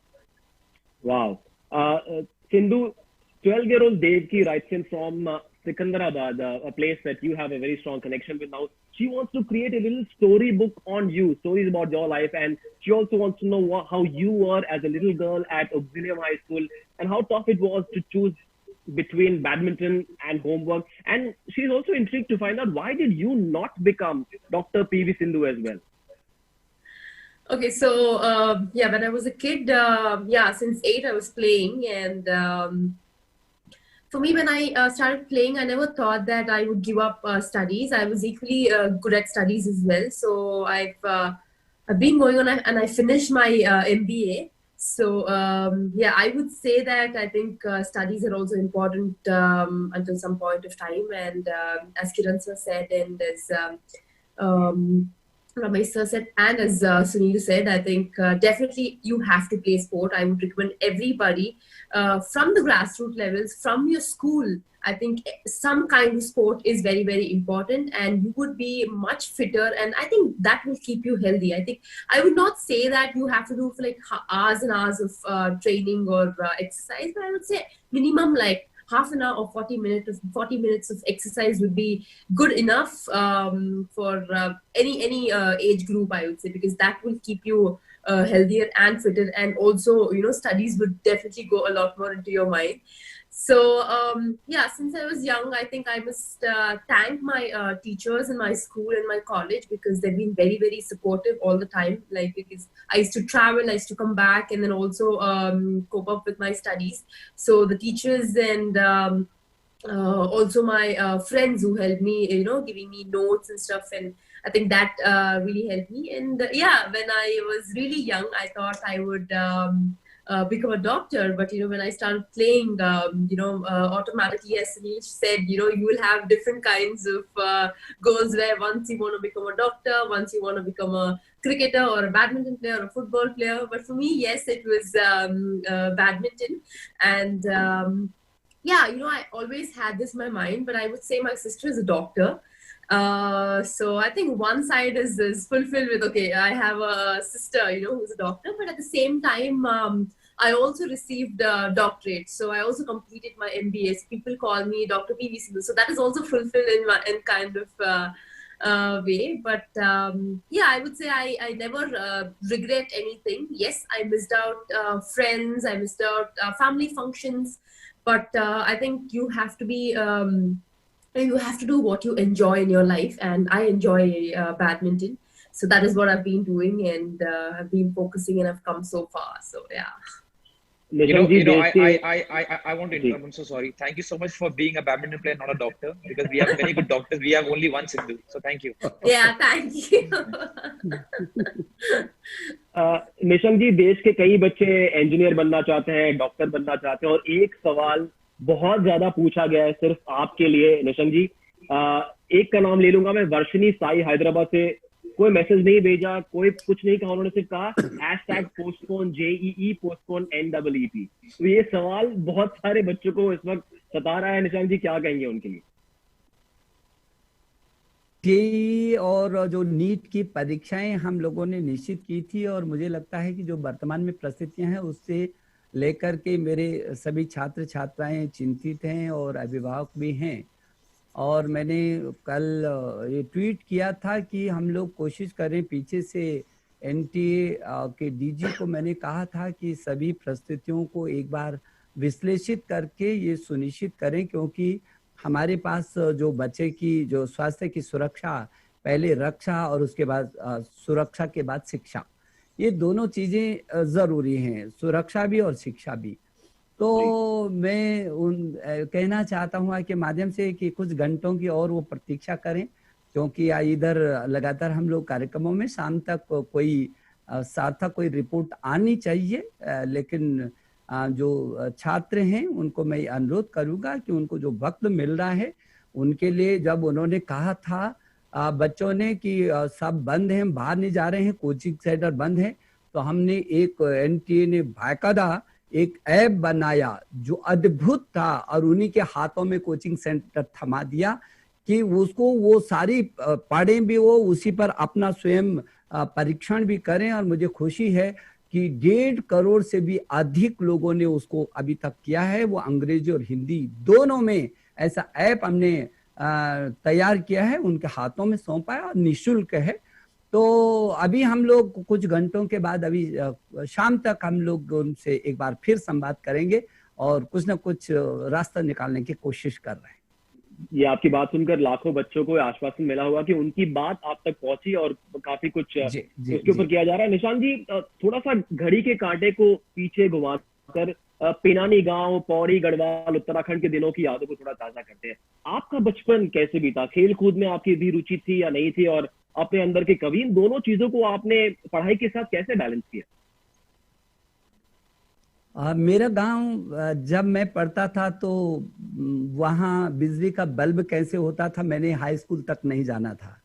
Speaker 3: Wow. Sindhu, 12-year-old Devki writes in from Sikandarabad, a place that you have a very strong connection with now. She wants to create a little storybook on you, stories about your life, and she also wants to know how you were as a little girl at Auxilium High School and how tough it was to choose between badminton and homework. And she's also intrigued to find out, why did you not become Dr. PV Sindhu as well?
Speaker 5: Okay, so yeah, when I was a kid, since 8 I was playing, and for me, when I started playing, I never thought that I would give up studies. I was equally good at studies as well. So I've been going on, and I finished my MBA. So I would say that I think studies are also important until some point of time. And as Kiran sir said, and as Ramesh sir said, and as Sunil said, I think definitely you have to play sport. I would recommend everybody from the grassroots levels, from your school. I think some kind of sport is very, very important, and you would be much fitter, and I think that will keep you healthy. I think I would not say that you have to do for like hours and hours of training or exercise, but I would say minimum like half an hour or 40 minutes of exercise would be good enough for any age group, I would say, because that will keep you healthier and fitter, and also studies would definitely go a lot more into your mind. So since I was young, I think I must thank my teachers in my school and my college, because they've been very, very supportive all the time. Like, because I used to travel, I used to come back, and then also cope up with my studies. So the teachers and also my friends who helped me, giving me notes and stuff, and I think that really helped me. And when I was really young, I thought I would become a doctor, but when I started playing, automatically, as Sunil said, you will have different kinds of goals, where once you want to become a doctor, once you want to become a cricketer or a badminton player or a football player. But for me, yes, it was badminton. And I always had this in my mind, but I would say my sister is a doctor. So I think one side is fulfilled with, okay, I have a sister, who's a doctor, but at the same time, I also received a doctorate. So I also completed my MBA. So people call me Dr. PV Sindhu. So that is also fulfilled in kind of way. But I would say I never regret anything. Yes, I missed out friends, I missed out family functions, but I think you have to be you have to do what you enjoy in your life, and I enjoy badminton. So that is what I've been doing, and I've been focusing, and I've come so far. So yeah.
Speaker 1: I want to interrupt. I'm so sorry. Thank you so much for being a badminton player, not a doctor, because we have many good doctors. We have only one Sindhu. So thank you.
Speaker 5: Yeah, thank you.
Speaker 3: Nishank जी, देश के कई बच्चे इंजीनियर बनना चाहते हैं, डॉक्टर बनना चाहते हैं, और एक सवाल बहुत ज्यादा पूछा गया है सिर्फ आपके लिए निशंक जी। एक का नाम ले लूंगा मैं, वर्षिनी साई हैदराबाद से। कोई मैसेज नहीं भेजा, कोई कुछ नहीं कहा, उन्होंने सिर्फ कहा #postpone JEE postpone NEET। तो ये सवाल बहुत सारे बच्चों को इस वक्त सता रहा है। निशंक जी, क्या कहेंगे उनके लिए?
Speaker 4: जेईई और जो नीट की परीक्षाएं हम लोगों ने निश्चित की थी, और मुझे लगता है कि जो वर्तमान में परिस्थितियां हैं उससे लेकर के मेरे सभी छात्र छात्राएं चिंतित हैं और अभिभावक भी हैं। और मैंने कल ये ट्वीट किया था कि हम लोग कोशिश करें, पीछे से एनटीए के डीजी को मैंने कहा था कि सभी परिस्थितियों को एक बार विश्लेषित करके ये सुनिश्चित करें, क्योंकि हमारे पास जो बच्चे की जो स्वास्थ्य की सुरक्षा, पहले रक्षा और उसके बाद सुरक्षा के बाद शिक्षा, ये दोनों चीजें जरूरी हैं, सुरक्षा भी और शिक्षा भी। तो मैं कहना चाहता हूँ के माध्यम से कि कुछ घंटों की और वो प्रतीक्षा करें, क्योंकि इधर लगातार हम लोग कार्यक्रमों में शाम तक कोई सार्थक कोई रिपोर्ट आनी चाहिए। लेकिन जो छात्र हैं उनको मैं अनुरोध करूंगा कि उनको जो वक्त मिल रहा है उनके लिए, जब उन्होंने कहा था बच्चों ने कि सब बंद हैं, बाहर नहीं जा रहे हैं, कोचिंग सेंटर बंद है, तो हमने एक एनटीए ने बाकायदा एक ऐप बनाया जो अद्भुत था, और उन्हीं के हाथों में कोचिंग सेंटर थमा दिया कि उसको वो सारी पढ़ें भी, वो उसी पर अपना स्वयं परीक्षण भी करें। और मुझे खुशी है कि 1.5 करोड़ से भी अधिक लोगों ने उसको अभी तक किया है। वो अंग्रेजी और हिंदी दोनों में ऐसा ऐप हमने तैयार किया है, उनके हाथों में सौंपा है और निःशुल्क है। तो अभी हम लोग कुछ घंटों के बाद अभी शाम तक हम लोग उनसे एक बार फिर संवाद करेंगे और कुछ ना कुछ रास्ता निकालने की कोशिश कर रहे हैं।
Speaker 3: ये आपकी बात सुनकर लाखों बच्चों को आश्वासन मिला होगा कि उनकी बात आप तक पहुंची और काफी कुछ उसके ऊपर किया जा रहा है। निशांत जी, थोड़ा सा घड़ी के कांटे को पीछे घुमाकर पिनानी गांव, पौड़ी, गढ़वाल, उत्तराखंड के दिनों की यादों को थोड़ा ताजा करते हैं। आपका बचपन कैसे बीता? खेल कूद में आपकी भी रुचि थी या नहीं थी? और अपने अंदर के कवि, इन दोनों चीजों को आपने पढ़ाई के साथ कैसे बैलेंस किया?
Speaker 4: मेरा गांव जब मैं पढ़ता था तो वहाँ बिजली का बल्ब कैसे होता था, मैंने हाई स्कूल तक नहीं जाना था।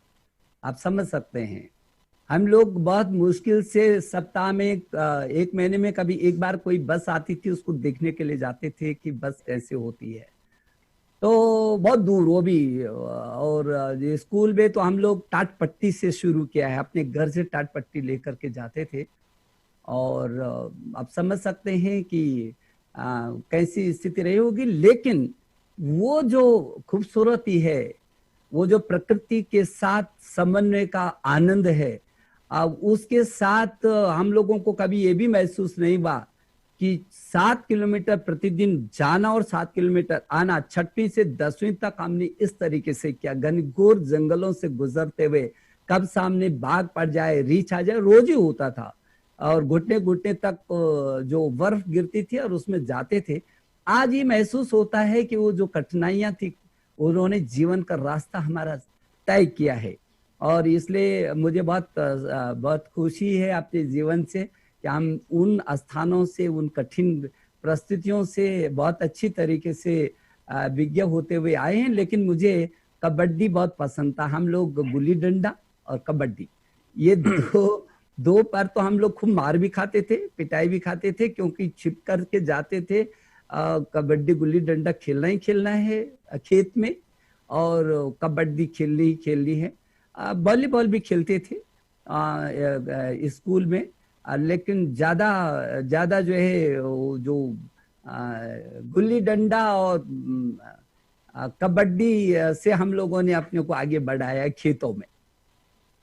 Speaker 4: आप समझ सकते हैं, हम लोग बहुत मुश्किल से सप्ताह में एक महीने में कभी एक बार कोई बस आती थी, उसको देखने के लिए जाते थे कि बस कैसे होती है। तो बहुत दूर वो भी, और स्कूल में तो हम लोग टाट पट्टी से शुरू किया है, अपने घर से टाट पट्टी लेकर के जाते थे। और आप समझ सकते हैं कि कैसी स्थिति रही होगी, लेकिन वो जो खूबसूरती है, वो जो प्रकृति के साथ समन्वय का आनंद है, उसके साथ हम लोगों को कभी ये भी महसूस नहीं हुआ कि 7 किलोमीटर प्रतिदिन जाना और 7 किलोमीटर आना, 6वीं से 10वीं तक हमने इस तरीके से किया। घनघोर जंगलों से गुजरते हुए, कब सामने बाघ पड़ जाए, रीछ आ जाए, रोज ही होता था। और घुटने घुटने तक जो बर्फ गिरती थी और उसमें जाते थे। आज ये महसूस होता है कि वो जो कठिनाइयां थी, उन्होंने जीवन का रास्ता हमारा तय किया है। और इसलिए मुझे बहुत खुशी है अपने जीवन से कि हम उन स्थानों से, उन कठिन परिस्थितियों से बहुत अच्छी तरीके से विज्ञ होते हुए आए हैं। लेकिन मुझे कबड्डी बहुत पसंद था। हम लोग गुल्ली डंडा और कबड्डी, ये दो पर तो हम लोग खूब मार भी खाते थे, पिटाई भी खाते थे, क्योंकि छिप करके जाते थे। कबड्डी गुल्ली डंडा खेलना ही खेलना है खेत में, और कबड्डी खेलनी है। वॉलीबॉल भी खेलते थे स्कूल में, लेकिन ज्यादा जो है जो गुल्ली डंडा और कबड्डी से हम लोगों ने अपने को आगे बढ़ाया खेतों में।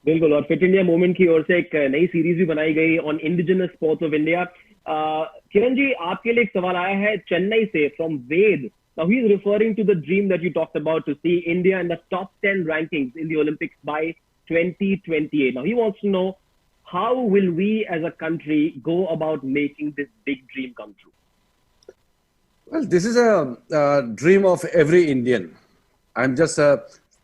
Speaker 3: बिल्कुल, और फिट इंडिया मूवमेंट की ओर से एक नई सीरीज भी बनाई गई on indigenous sports of India. Kiran ji, आपके लिए एक सवाल आया है चेन्नई से, from Ved. Now he is referring to the dream that you talked about, to see India in the top 10 rankings in the Olympics by 2028. Now he wants to know, how will we as a country go about making this big dream come true?
Speaker 2: Well, this is a dream of every Indian. I'm just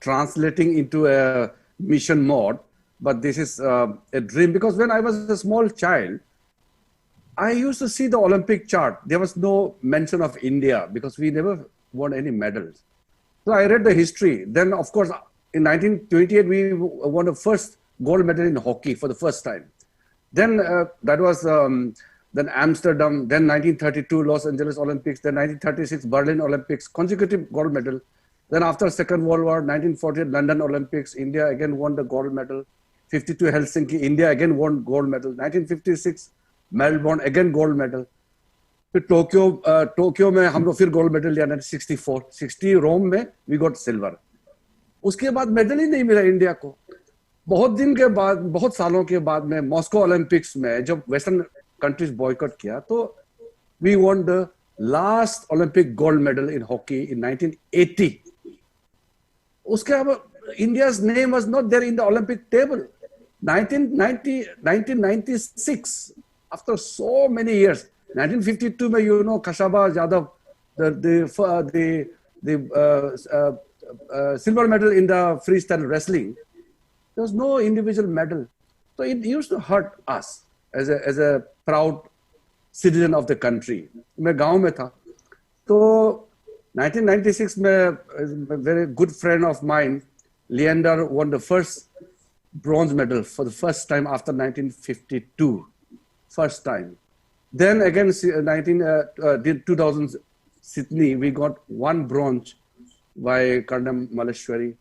Speaker 2: translating into a mission mode, but this is a dream because when I was a small child, I used to see the Olympic chart. There was no mention of India because we never won any medals. So I read the history. Then, of course, in 1928, we won the first gold medal in hockey for the first time. Then that was then Amsterdam, then 1932 Los Angeles Olympics, then 1936 Berlin Olympics, consecutive gold medal. Then after Second World War, 1948 London Olympics, India again won the gold medal. 52 Helsinki, India again won gold medal. 1956 Melbourne again gold medal. फिर टोक्यो में हम लोग फिर गोल्ड मेडल लिया 1964, 60 रोम में वी गॉट सिल्वर। उसके बाद मेडल ही नहीं मिला इंडिया को। बहुत दिन के बाद, बहुत सालों के बाद में मॉस्को ओलंपिक्स में जब वेस्टर्न कंट्रीज बॉयकॉट किया तो we won the last Olympic gold medal in hockey in 1980। उसके बाद India's name was not there in the Olympic table. 1996 after so many years, 1952 में you know Kashaba Yadav, the silver medal in the freestyle wrestling, there was no individual medal, so it used to hurt us as a proud citizen of the country. मैं गांव में था तो 1996 में a very good friend of mine, Leander, won the first bronze medal for the first time after 1952. First time. Then again, 2000 Sydney, we got one bronze by Karnam Maleshwari.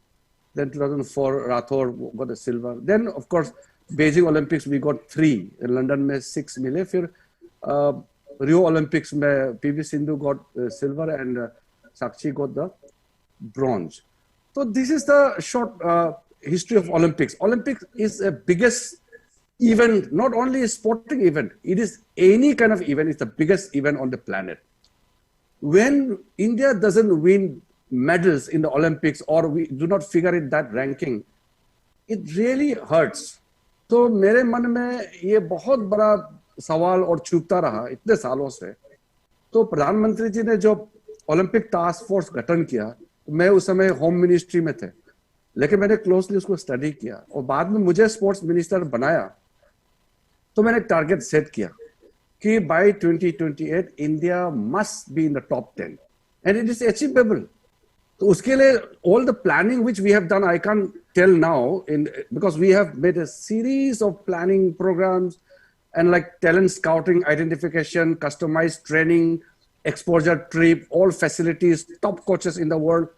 Speaker 2: Then 2004, Rathore got a silver. Then, of course, Beijing Olympics, we got 3. In London, में 6 मिले. फिर Rio Olympics में PV Sindhu got silver and Sakshi got the bronze. So this is the short history of Olympics. Olympics is a biggest event, not only a sporting event, it is any kind of event. It's the biggest event on the planet. When India doesn't win medals in the Olympics, or we do not figure in that ranking, it really hurts. तो मेरे मन में ये बहुत बड़ा सवाल और चुभता रहा इतने सालों से. तो प्रधानमंत्री जी ने जो ओलंपिक टास्क फोर्स गठन किया, मैं उस समय होम मिनिस्ट्री में थे, लेकिन मैंने क्लोजली उसको स्टडी किया और बाद में मुझे स्पोर्ट्स मिनिस्टर बनाया. तो मैंने टारगेट सेट किया कि by 2028 India must be in the top 10 and it is achievable. तो उसके लिए all the planning which we have done, I can tell now in because we have made a series of planning programmes and like talent scouting, identification, customized training, exposure trip, all facilities, top coaches in the world.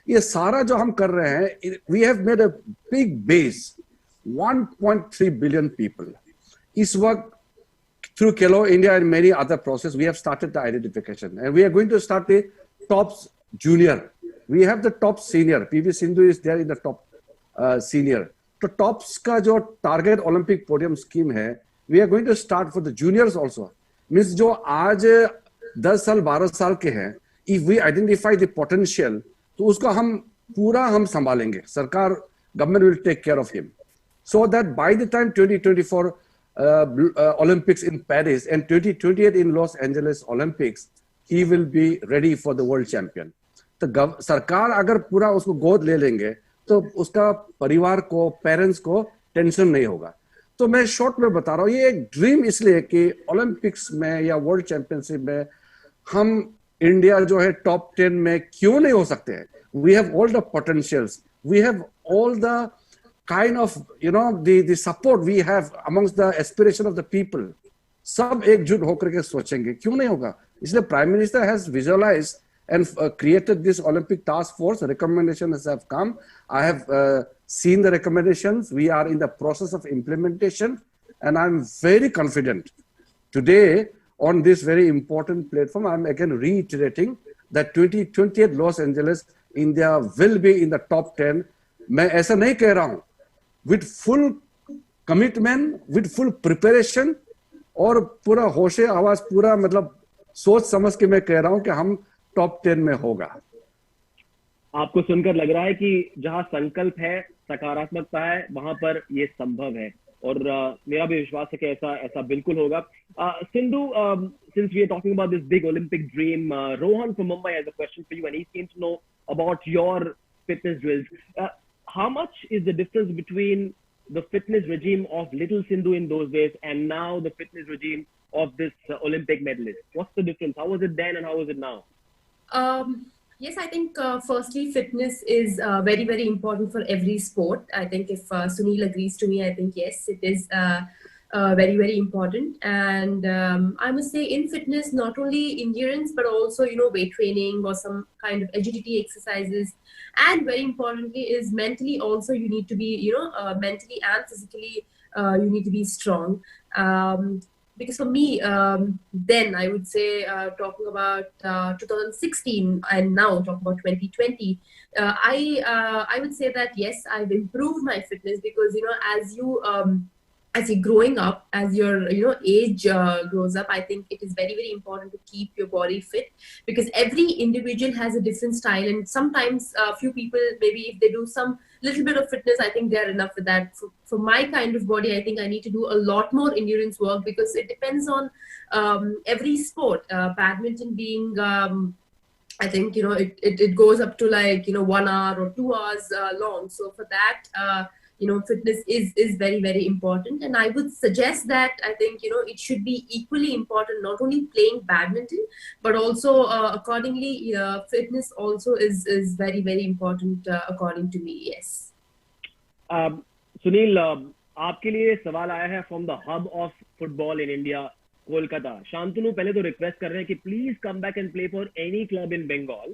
Speaker 2: ये सारा जो हम कर रहे हैं, we have made a big base, 1.3 billion people. इस वक्त through Khelo India and many other processes, we have started the identification, and we are going to start the top junior. We have the top senior. PV Sindhu is there in the top senior. तो tops का जो target Olympic podium scheme है, we are going to start for the juniors also. Means जो आज 10 साल 12 साल के हैं, if we identify the potential, तो उसको हम पूरा हम संभालेंगे. सरकार, government will take care of him, so that by the time 2024 Olympics in Paris and 2028 in Los Angeles Olympics, he will be ready for the world champion. तो सरकार अगर पूरा उसको गोद ले लेंगे, तो उसका परिवार को, पेरेंट्स को टेंशन नहीं होगा. तो मैं शॉर्ट में बता रहा हूँ, ये एक ड्रीम इसलिए कि ओलंपिक्स में या वर्ल्ड चैंपियनशिप में हम इंडिया जो है टॉप 10 में क्यों नहीं हो सकते हैं. We have all the potentials, we have all the kind of the support we have amongst the aspiration of the people. सब एकजुट होकर के सोचेंगे, क्यों नहीं होगा. इसलिए prime minister has visualised and created this Olympic task force. Recommendations have come. I have seen the recommendations. We are in the process of implementation, and I'm very confident. Today, on this very important platform, I'm again reiterating that 2028 Los Angeles, India will be in the top 10. मैं ऐसा नहीं कह रहा हूँ. With full commitment, with full preparation, और पूरा होशे आवाज, पूरा मतलब सोच समझ के मैं कह रहा हूँ कि हम टॉप 10 में होगा.
Speaker 3: आपको सुनकर लग रहा है कि जहां संकल्प है, सकारात्मकता है, वहां पर ये संभव है, और मेरा भी विश्वास है कि ऐसा बिल्कुल होगा. Sindhu, since we are talking about this big Olympic dream, Rohan from Mumbai has a question for you, and he seems to know about your fitness drills. How much is the difference between the fitness regime of little Sindhu in those days and now the fitness regime of this Olympic medalist? What's the difference? How was it then and how is it now?
Speaker 5: Yes, I think firstly, fitness is very, very important for every sport. I think if Sunil agrees to me, I think yes, it is very, very important. And I must say, in fitness, not only endurance, but also, weight training or some kind of agility exercises. And very importantly is mentally also, you need to be, mentally and physically, you need to be strong. Because for me, then I would say, talking about 2016 and now talking about 2020, I would say that yes, I've improved my fitness because as you're growing up, as your age grows up, I think it is very, very important to keep your body fit, because every individual has a different style, and sometimes few people, maybe if they do some little bit of fitness, I think they're enough with that. For my kind of body, I think I need to do a lot more endurance work, because it depends on every sport. Badminton being I think it goes up to like 1 hour or 2 hours long. So for that, fitness is very, very important, and I would suggest that I think it should be equally important, not only playing badminton, but also accordingly fitness also is very, very important according to me. Yes.
Speaker 3: Sunil, आपके लिए सवाल आया है from the hub of football in India, Kolkata. Shantanu पहले तो रिक्वेस्ट कर रहे हैं कि please come back and play for any club in Bengal.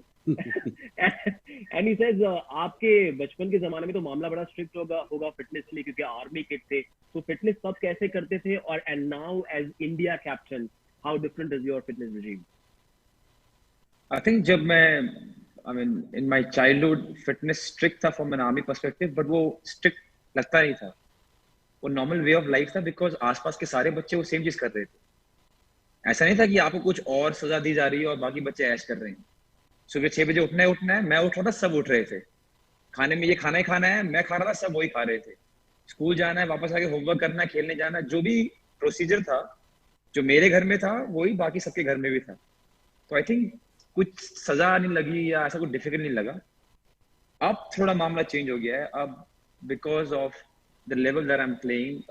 Speaker 3: And he says आपके बचपन के जमाने में तो मामला बड़ा स्ट्रिक्ट होगा फिटनेस के लिए, क्योंकि आर्मी किड थे, तो फिटनेस तब कैसे करते थे, और and now as India captain, how different is your fitness regime?
Speaker 1: I think जब मैं I mean in my childhood fitness strict था from an army perspective, but वो स्ट्रिक्ट लगता नहीं था, वो नॉर्मल वे ऑफ लाइफ था, बिकॉज आसपास के सारे बच्चे वो सेम चीज कर रहे थे। ऐसा नहीं था कि आपको कुछ और सजा दी जा रही है और बाकी बच्चे ऐश कर रहे हैं। सुबह 6 बजे उठना है, मैं उठ रहा था, सब उठ रहे थे, खाने में ये खाना ही खाना है, मैं खा रहा था, सब वही खा रहे थे, स्कूल जाना है, वापस आके होमवर्क करना है, खेलने जाना है, जो भी प्रोसीजर था जो मेरे घर में था वही बाकी सबके घर में भी था। तो आई थिंक कुछ सजा नहीं लगी या ऐसा कुछ डिफिकल्ट नहीं लगा। अब थोड़ा मामला चेंज हो गया है, अब because of the level that I am playing,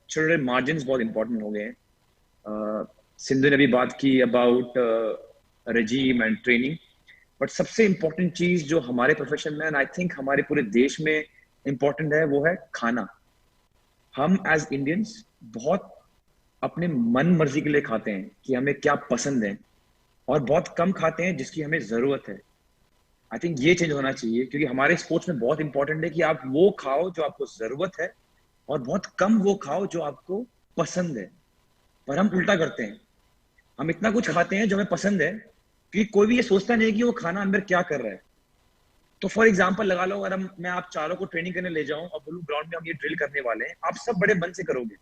Speaker 1: children margin बहुत इंपॉर्टेंट हो गए हैं। सिंधु ने भी बात की about regime and training, but सबसे इम्पोर्टेंट चीज जो हमारे प्रोफेशन में एंड आई थिंक हमारे पूरे देश में इम्पोर्टेंट है वो है खाना। हम एज इंडियंस बहुत अपने मन मर्जी के लिए खाते हैं कि हमें क्या पसंद है, और बहुत कम खाते हैं जिसकी हमें जरूरत है। आई थिंक ये चेंज होना चाहिए, क्योंकि हमारे स्पोर्ट्स में बहुत इंपॉर्टेंट है कि आप वो खाओ जो आपको जरूरत है और बहुत कम वो खाओ जो आपको पसंद है। पर हम उल्टा करते हैं, हम इतना कुछ खाते हैं जो हमें पसंद है कि कोई भी ये सोचता नहीं कि वो खाना अंदर क्या कर रहा है। तो फॉर एग्जाम्पल लगा लो, अगर मैं आप चारों को ट्रेनिंग करने ले जाऊं और बोलूं ग्राउंड में हम ये ड्रिल करने वाले हैं, आप सब बड़े मन से करोगे,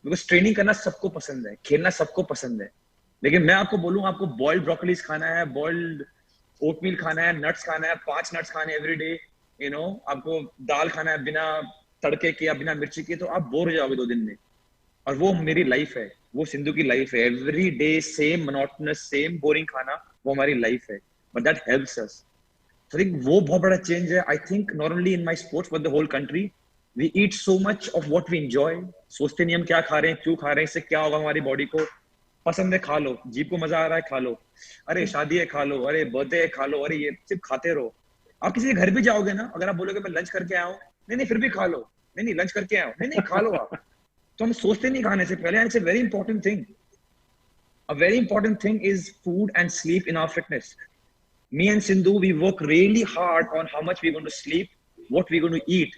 Speaker 1: बिकॉज ट्रेनिंग करना सबको पसंद है, खेलना सबको पसंद है। लेकिन मैं आपको बोलूं आपको बॉइल्ड ब्रोकलीज खाना है, बॉइल्ड ओटमील खाना है, नट्स खाना है, 5 नट्स खाने एवरी डे, यू नो, आपको दाल खाना है बिना तड़के के या बिना मिर्ची के, तो आप बोर हो जाओगे 2 दिन में। और वो मेरी लाइफ है, वो सिंधु की लाइफ है, every day same monotonous same boring खाना, वो हमारी लाइफ है, but that helps us. I think वो बहुत बड़ा चेंज है। I think not only in my sports but the whole country, we eat so much of what we enjoy. सोचते नहीं हम क्या खा रहे हैं, क्यों खा रहे हैं, इससे क्या होगा हमारी बॉडी को। पसंद है खा लो, जीभ को मजा आ रहा है खा लो, अरे शादी है खा लो, अरे बर्थडे है खा लो, अरे ये सिर्फ खाते रहो। आप किसी के घर भी जाओगे ना, अगर आप बोलोगे मैं लंच करके आया हूँ, नहीं नहीं फिर भी खा लो, नहीं नहीं लंच करके आया हूँ, नहीं नहीं खा लो आप। तो हम सोचते नहीं खाने से पहले, and it's a very important thing. A very important thing is food and sleep in our fitness. Me and Sindhu, we work really hard on how much we're going to sleep, what we're going to eat.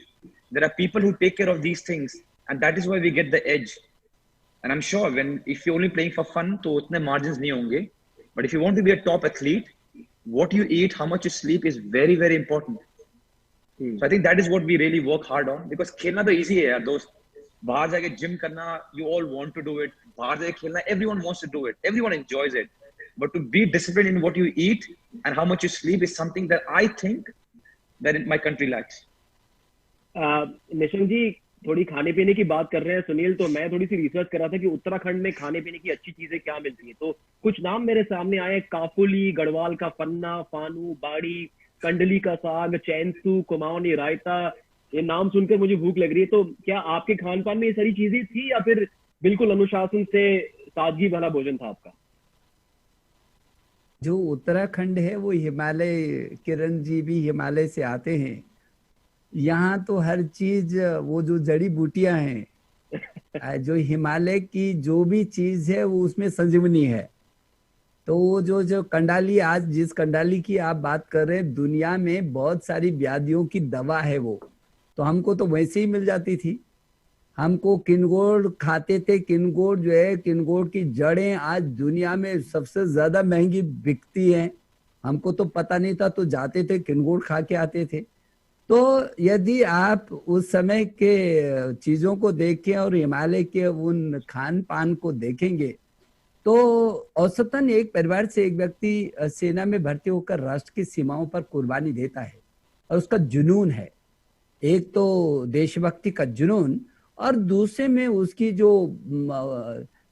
Speaker 1: There are people who take care of these things, and that is why we get the edge. And I'm sure if you're only playing for fun, तो उतने margins नहीं होंगे. But if you want to be a top athlete, what you eat, how much you sleep is very, very important. So I think that is what we really work hard on, because खेलना तो easy है यार दोस्त, बाहर जाके जिम करना, you all want to do it, बाहर जाके खेलना, everyone wants to do it, everyone enjoys it, but to be disciplined in what you eat and how much you sleep is something that I think that my country lacks.
Speaker 3: Nishank जी थोड़ी खाने पीने की बात कर रहे हैं सुनील, तो मैं थोड़ी सी रिसर्च कर रहा था कि उत्तराखंड में खाने पीने की अच्छी चीजें क्या मिलती हैं। तो कुछ नाम मेरे सामने आए, काफुली, गढ़वाल का पन्ना, फानू, बाड़ी, कंडली का साग, चैनसू, कुमाऊनी रायता, ये नाम सुनकर मुझे भूख लग रही है। तो क्या आपके खान पान में ये सारी चीजें थी या फिर बिल्कुल अनुशासन से सादगी भरा भोजन था आपका?
Speaker 4: जो उत्तराखंड है वो हिमालय, किरण जी भी हिमालय से आते हैं, यहाँ तो हर चीज, वो जो जड़ी बूटियां हैं जो हिमालय की जो भी चीज है वो उसमें संजीवनी है। तो वो जो कंडाली, आज जिस कंडाली की आप बात कर रहे हैं, दुनिया में बहुत सारी व्याधियों की दवा है वो, तो हमको तो वैसे ही मिल जाती थी। हमको किनगोड़ खाते थे, किनगोड़ जो है, किनगोड़ की जड़ें आज दुनिया में सबसे ज्यादा महंगी बिकती हैं। हमको तो पता नहीं था, तो जाते थे किनगोड़ खा के आते थे। तो यदि आप उस समय के चीजों को देखें और हिमालय के उन खान पान को देखेंगे, तो औसतन एक परिवार से एक व्यक्ति सेना में भर्ती होकर राष्ट्र की सीमाओं पर कुर्बानी देता है, और उसका जुनून है, एक तो देशभक्ति का जुनून, और दूसरे में उसकी जो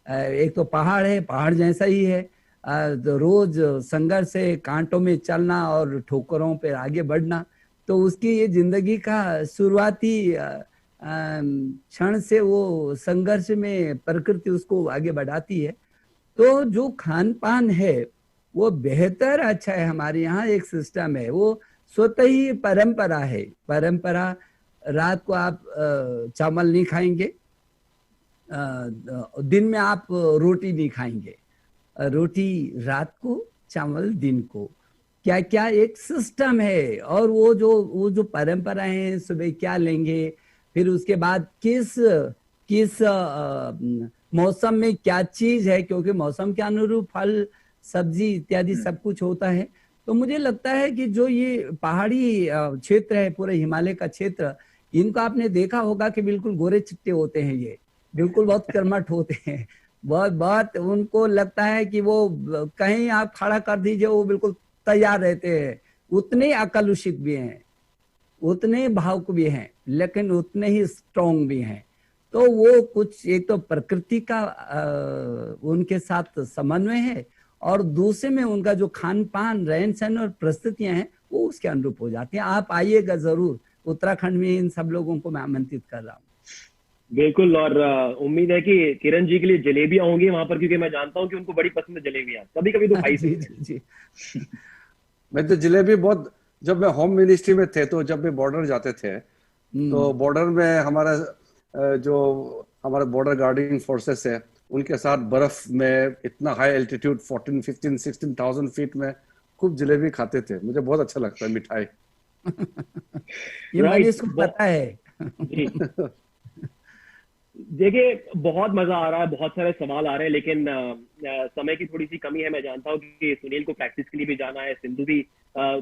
Speaker 4: एक तो पहाड़ है, पहाड़ जैसा ही है, तो रोज संघर्ष है, कांटों में चलना और ठोकरों पे आगे बढ़ना। तो उसकी ये जिंदगी का शुरुआती क्षण से वो संघर्ष में प्रकृति उसको आगे बढ़ाती है। तो जो खान पान है वो बेहतर अच्छा है। हमारे यहाँ एक सिस्टम है, वो स्वतः ही परंपरा है। परंपरा, रात को आप चावल नहीं खाएंगे, दिन में आप रोटी नहीं खाएंगे, रोटी रात को, चावल दिन को, क्या क्या एक सिस्टम है। और वो जो परंपरा है, सुबह क्या लेंगे, फिर उसके बाद किस मौसम में क्या चीज है, क्योंकि मौसम के अनुरूप फल सब्जी इत्यादि सब कुछ होता है। तो मुझे लगता है कि जो ये पहाड़ी क्षेत्र है, पूरे हिमालय का क्षेत्र, इनको आपने देखा होगा कि बिल्कुल गोरे चिट्टे होते हैं, ये बिल्कुल बहुत कर्मठ होते हैं, बहुत उनको लगता है कि वो कहीं आप खड़ा कर दीजिए वो बिल्कुल तैयार रहते हैं। उतने आकलुषित भी हैं, उतने भावुक भी हैं, लेकिन उतने ही स्ट्रॉन्ग भी हैं। तो वो कुछ एक तो प्रकृति का उनके साथ समन्वय है, और दूसरे में उनका जो खान पान, रहन सहन और परिस्थितियां हैं वो उसके अनुरूप हो जाती हैं। आप आइएगा जरूर, उत्तराखंड में इन सब लोगों को मैं आमंत्रित कर रहा हूँ।
Speaker 3: बिल्कुल, और उम्मीद है कि किरण जी के लिए जलेबियां होंगी वहां पर, क्योंकि मैं जानता हूँ कि उनको बड़ी पसंद है जलेबियां, कभी कभी तो खाई
Speaker 4: जी जी जी।
Speaker 2: मैं तो जलेबी बहुत, जब मैं होम मिनिस्ट्री में थे तो जब भी बॉर्डर जाते थे तो बॉर्डर में हमारा जो हमारा बॉर्डर गार्डिंग फोर्सेस है उनके साथ बर्फ में इतना हाई एल्टीट्यूड 14, 15, 16,000 फीट में खूब जलेबी खाते थे। मुझे बहुत अच्छा लगता है मिठाई।
Speaker 4: ये मनीष को पता है।
Speaker 3: जी देखिए, बहुत मजा आ रहा है, बहुत सारे सवाल आ रहे हैं, लेकिन समय की थोड़ी सी कमी है। मैं जानता हूँ कि सुनील को प्रैक्टिस के लिए भी जाना है, सिंधु भी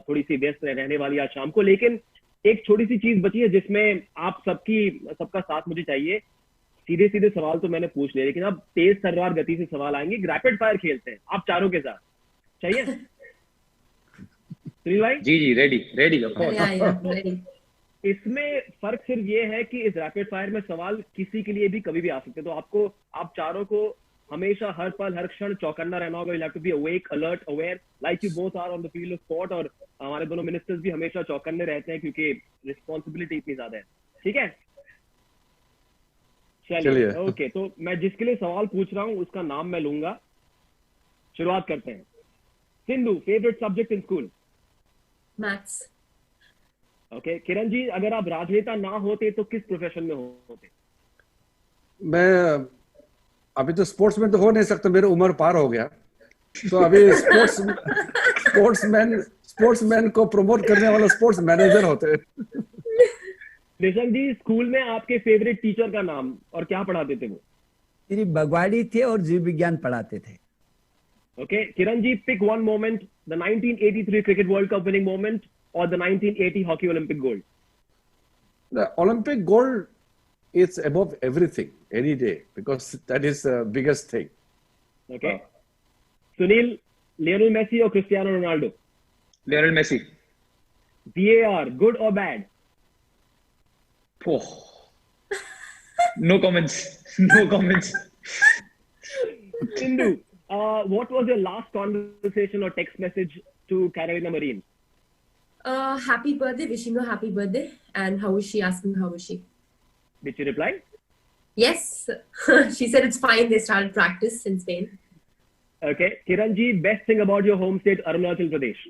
Speaker 3: थोड़ी सी व्यस्त रहने वाली है आज शाम को, लेकिन एक छोटी सी चीज बची है जिसमें आप सबका साथ मुझे चाहिए। सीधे सीधे सवाल तो मैंने पूछ लिया, लेकिन अब तेज तर्रार गति से सवाल आएंगे। रैपिड फायर खेलते हैं आप चारों के साथ, चाहिए? सुनील भाई?
Speaker 1: जी रेडी ऑफ कोर्स।
Speaker 3: इसमें फर्क सिर्फ ये है कि इस रैपिड फायर में सवाल किसी के लिए भी कभी भी आ सकते हैं, तो आप चारों को हमेशा, हर पल, हर क्षण चौकन्ना रहना होगा। You have to be awake, alert, aware, like you both are on the field of sport. और हमारे दोनों मिनिस्टर्स भी हमेशा चौकन्ने रहते हैं क्योंकि रिस्पॉन्सिबिलिटी इतनी ज्यादा है। ठीक है, चलिए ओके। तो मैं जिसके लिए सवाल पूछ रहा हूँ उसका नाम मैं लूंगा। शुरुआत करते हैं। Sindhu, favourite subject in school?
Speaker 5: Maths.
Speaker 3: Okay, Kiran ji, अगर आप राजनेता ना होते तो किस प्रोफेशन में होते?
Speaker 2: मैं अभी तो स्पोर्ट्स में तो हो नहीं सकता, मेरी उम्र पार हो गया, तो अभी स्पोर्ट्समैन को प्रमोट करने वाला स्पोर्ट्स मैनेजर होते।
Speaker 3: निशंक जी, स्कूल में आपके फेवरेट टीचर का नाम और क्या पढ़ाते थे वो?
Speaker 4: मेरी बगवाड़ी थे और जीव विज्ञान पढ़ाते थे।
Speaker 3: Okay, Kiran ji, pick one moment, the 1983 cricket world cup winning moment or the 1980 hockey Olympic gold?
Speaker 2: The Olympic gold is above everything any day because that is the biggest thing.
Speaker 3: Okay. Sunil, Lionel Messi or Cristiano Ronaldo?
Speaker 1: Lionel Messi.
Speaker 3: VAR, good or bad?
Speaker 1: Oh. No comments. No comments.
Speaker 3: Sindhu, what was your last conversation or text message to Carolina Marin?
Speaker 5: Happy birthday, wishing her happy birthday, and how is she, asking how is she.
Speaker 3: Did she reply?
Speaker 5: Yes. She said it's fine, they started practice in Spain.
Speaker 3: Okay, Kiran ji, best thing about your home state Arunachal Pradesh?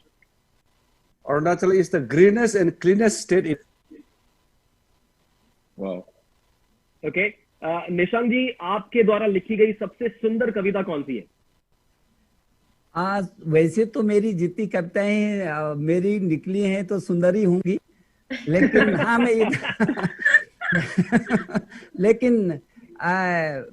Speaker 2: Arunachal is the greenest and cleanest state in...
Speaker 1: Wow.
Speaker 3: Okay, Nishank ji, आपके द्वारा लिखी गई सबसे सुंदर कविता कौन सी है?
Speaker 4: वैसे तो मेरी जितनी कविताएं मेरी निकली हैं तो सुंदर ही होंगी, लेकिन हाँ मैं लेकिन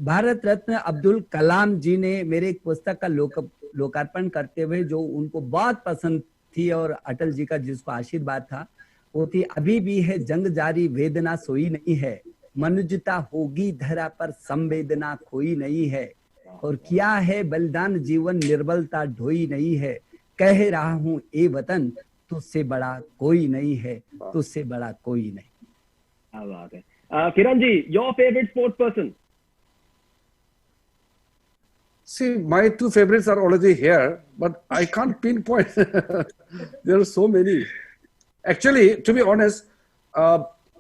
Speaker 4: भारत रत्न अब्दुल कलाम जी ने मेरे एक पुस्तक का लोकार्पण करते हुए जो उनको बहुत पसंद थी और अटल जी का जिसको आशीर्वाद था वो थी, अभी भी है जंग जारी वेदना सोई नहीं है, मनुजता होगी धरा पर संवेदना खोई नहीं है, और क्या है बलिदान जीवन निर्बलता ढोई नहीं है, कह रहा हूं ए वतन तुझसे बड़ा कोई नहीं है, तुझसे बड़ा कोई नहीं।
Speaker 3: क्या बात है। Kiran ji, your favourite sports person?
Speaker 2: See, my two favorites are already here, but I can't pinpoint. There are so many. Actually, to be honest,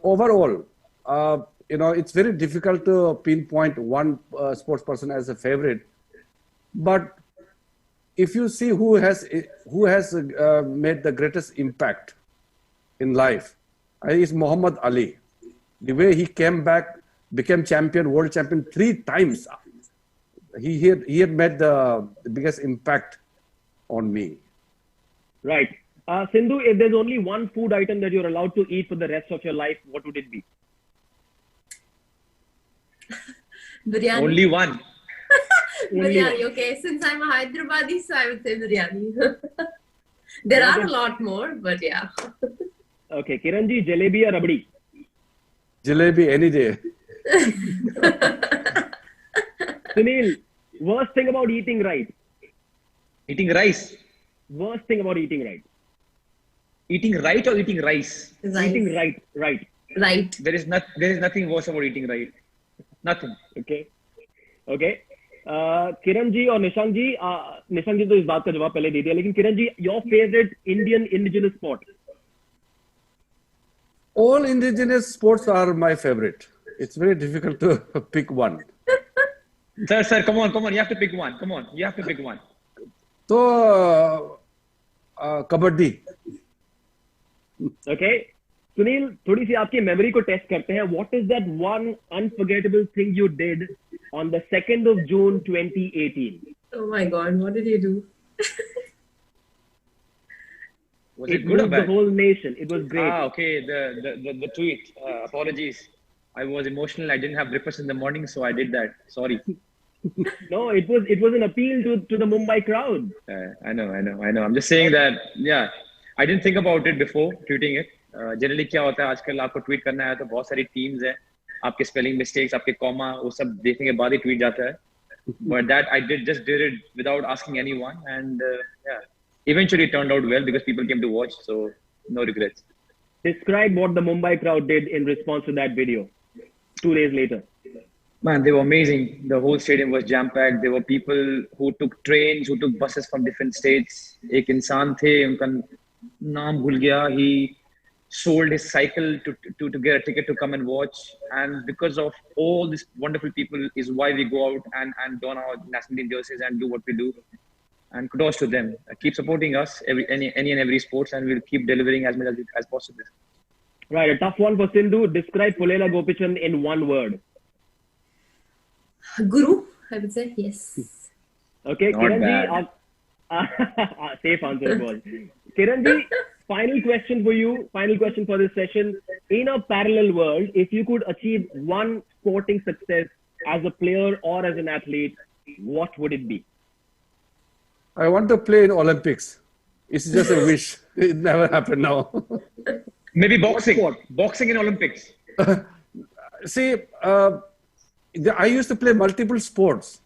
Speaker 2: overall, it's very difficult to pinpoint one sports person as a favorite. But if you see who has made the greatest impact in life, is Muhammad Ali. The way he came back, became champion, world champion 3 times. He had made the biggest impact on me.
Speaker 3: Right. Sindhu, if there's only one food item that you're allowed to eat for the rest of your life, what would it be?
Speaker 5: Biryani.
Speaker 1: Only one.
Speaker 5: Biryani, okay. Since I'm a Hyderabadi, so I would say biryani. There are a lot more, but yeah.
Speaker 3: Okay, Kiran ji, jalebi or rabdi?
Speaker 2: Jalebi any day.
Speaker 3: Sunil, worst thing about eating right.
Speaker 1: Eating rice.
Speaker 3: Worst thing about eating right.
Speaker 1: Eating right or eating rice?
Speaker 5: Right.
Speaker 3: Eating right.
Speaker 5: Right.
Speaker 1: There is nothing worse about eating right. Nothing.
Speaker 3: Okay. Kiran ji और निशंक जी तो इस बात का जवाब पहले दे दिया, लेकिन Kiran ji, your favourite Indian indigenous sport?
Speaker 2: All indigenous sports are my favorite. It's very difficult to pick one.
Speaker 1: Sir, come on. You have to pick one. Come on, you have to pick one.
Speaker 2: So, kabaddi.
Speaker 3: Okay. Sunil, थोड़ी सी आपकी मेमोरी को टेस्ट करते हैं. What is that one unforgettable thing you did on the 2nd of June 2018?
Speaker 5: Oh my God, what did you do?
Speaker 1: Was it good or bad?
Speaker 3: The whole nation. It was great.
Speaker 1: Okay. The tweet. Apologies. I was emotional. I didn't have breakfast in the morning, so I did that. Sorry.
Speaker 3: No, it was an appeal to the Mumbai crowd.
Speaker 1: I know. I'm just saying that. Yeah, I didn't think about it before tweeting it. Generally क्या होता है, आजकल आपको ट्वीट करना है तो बहुत सारी टीम्स हैं, आपके स्पेलिंग मिस्टेक्स, आपके कॉमा, वो सब देखने के बाद ही ट्वीट जाता है. But that I did it without asking anyone, and yeah, eventually it turned out well because people came to watch, so no regrets.
Speaker 3: Describe what the Mumbai crowd did in response to that video 2 days later.
Speaker 1: Man, they were amazing. The whole stadium was jam-packed. There were people who took trains, who took buses from different states. एक इंसान थे, उनका नाम भूल गया. He sold his cycle to get a ticket to come and watch, and because of all these wonderful people is why we go out and don our national team jerseys and do what we do. And kudos to them. Keep supporting us any and every sports, and we'll keep delivering as much as possible.
Speaker 3: Right, a tough one for Sindhu. Describe Pulela Gopichand in one word.
Speaker 5: Guru, I would say. Yes.
Speaker 3: Okay,
Speaker 1: Not
Speaker 3: Kiran
Speaker 1: bad.
Speaker 3: ji, safe answer was. Kiran ji, final question for you. Final question for this session. In a parallel world, if you could achieve one sporting success as a player or as an athlete, what would it be?
Speaker 2: I want to play in Olympics. It's just a wish. It never happened now.
Speaker 1: Maybe boxing. Boxing in Olympics.
Speaker 2: See, I used to play multiple sports,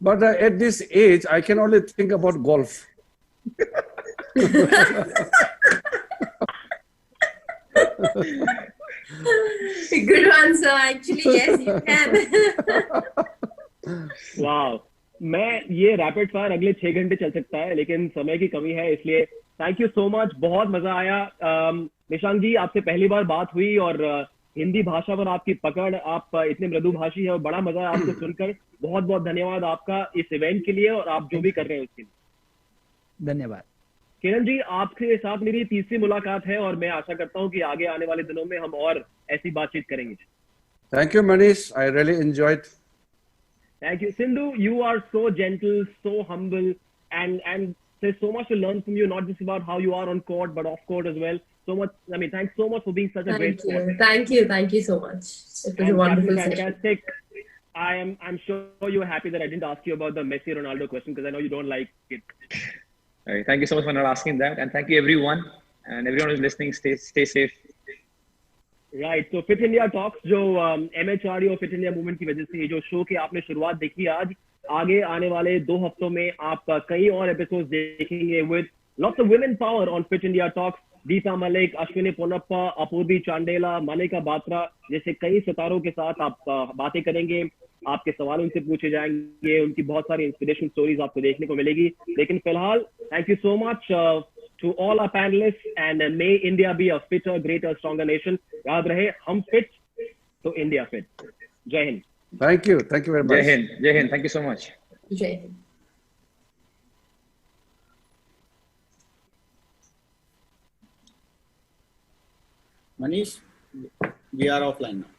Speaker 2: but at this age, I can only think about golf.
Speaker 5: Good answer. Actually, yes, you can.
Speaker 3: Wow. मैं ये रैपिड फायर अगले 6 घंटे चल सकता है, लेकिन समय की कमी है, इसलिए थैंक यू सो मच. बहुत मजा आया. निशांक जी, आपसे पहली बार बात हुई और हिंदी भाषा पर आपकी पकड़, आप इतने मृदुभाषी है और बड़ा मजा है आपको सुनकर. बहुत बहुत धन्यवाद आपका इस इवेंट के लिए और आप जो भी कर रहे हैं उसके लिए.
Speaker 4: धन्यवाद.
Speaker 3: किरण जी, आपके साथ मेरी तीसरी मुलाकात है और मैं आशा करता हूँ कि आगे आने वाले दिनों में हम और ऐसी बातचीत करेंगे.
Speaker 2: Thank you, Manish. I really enjoyed.
Speaker 3: Thank you. Sindhu, you are so gentle, so humble, and there's so much to learn from you, not just about how you are on court, but off court as well. So much. I mean, thanks so much for being such a great sport.
Speaker 5: Thank you so much. It was a wonderful session.
Speaker 3: Fantastic. I'm sure you're happy that I didn't ask you about the Messi Ronaldo question because I know you don't like it.
Speaker 1: All right, thank you so much for not asking that, and thank you everyone who's listening. Stay safe.
Speaker 3: Right. So Fit India Talks, जो MHRD और Fit India Movement की वजह से जो शो की आपने शुरुआत देखी आज, आगे आने वाले 2 हफ्तों में आप कई और एपिसोड्स देखेंगे with lots of women power on Fit India Talks. Deepa Malik, Ashwini Ponnappa, Apurvi Chandela, Manika Batra जैसे कई सितारों के साथ आप बातें करेंगे. आपके सवाल उनसे पूछे जाएंगे, उनकी बहुत सारी इंस्पिरेशनल स्टोरीज आपको देखने को मिलेगी. लेकिन फिलहाल thank you so much to all our panelists, and may India be a fitter, greater, stronger nation. याद रहे, हम fit तो India fit. जय Hind.
Speaker 2: Thank you very much.
Speaker 1: Jai Hind. Thank you so much.
Speaker 5: Jai Hind.
Speaker 6: Manish, we are offline now.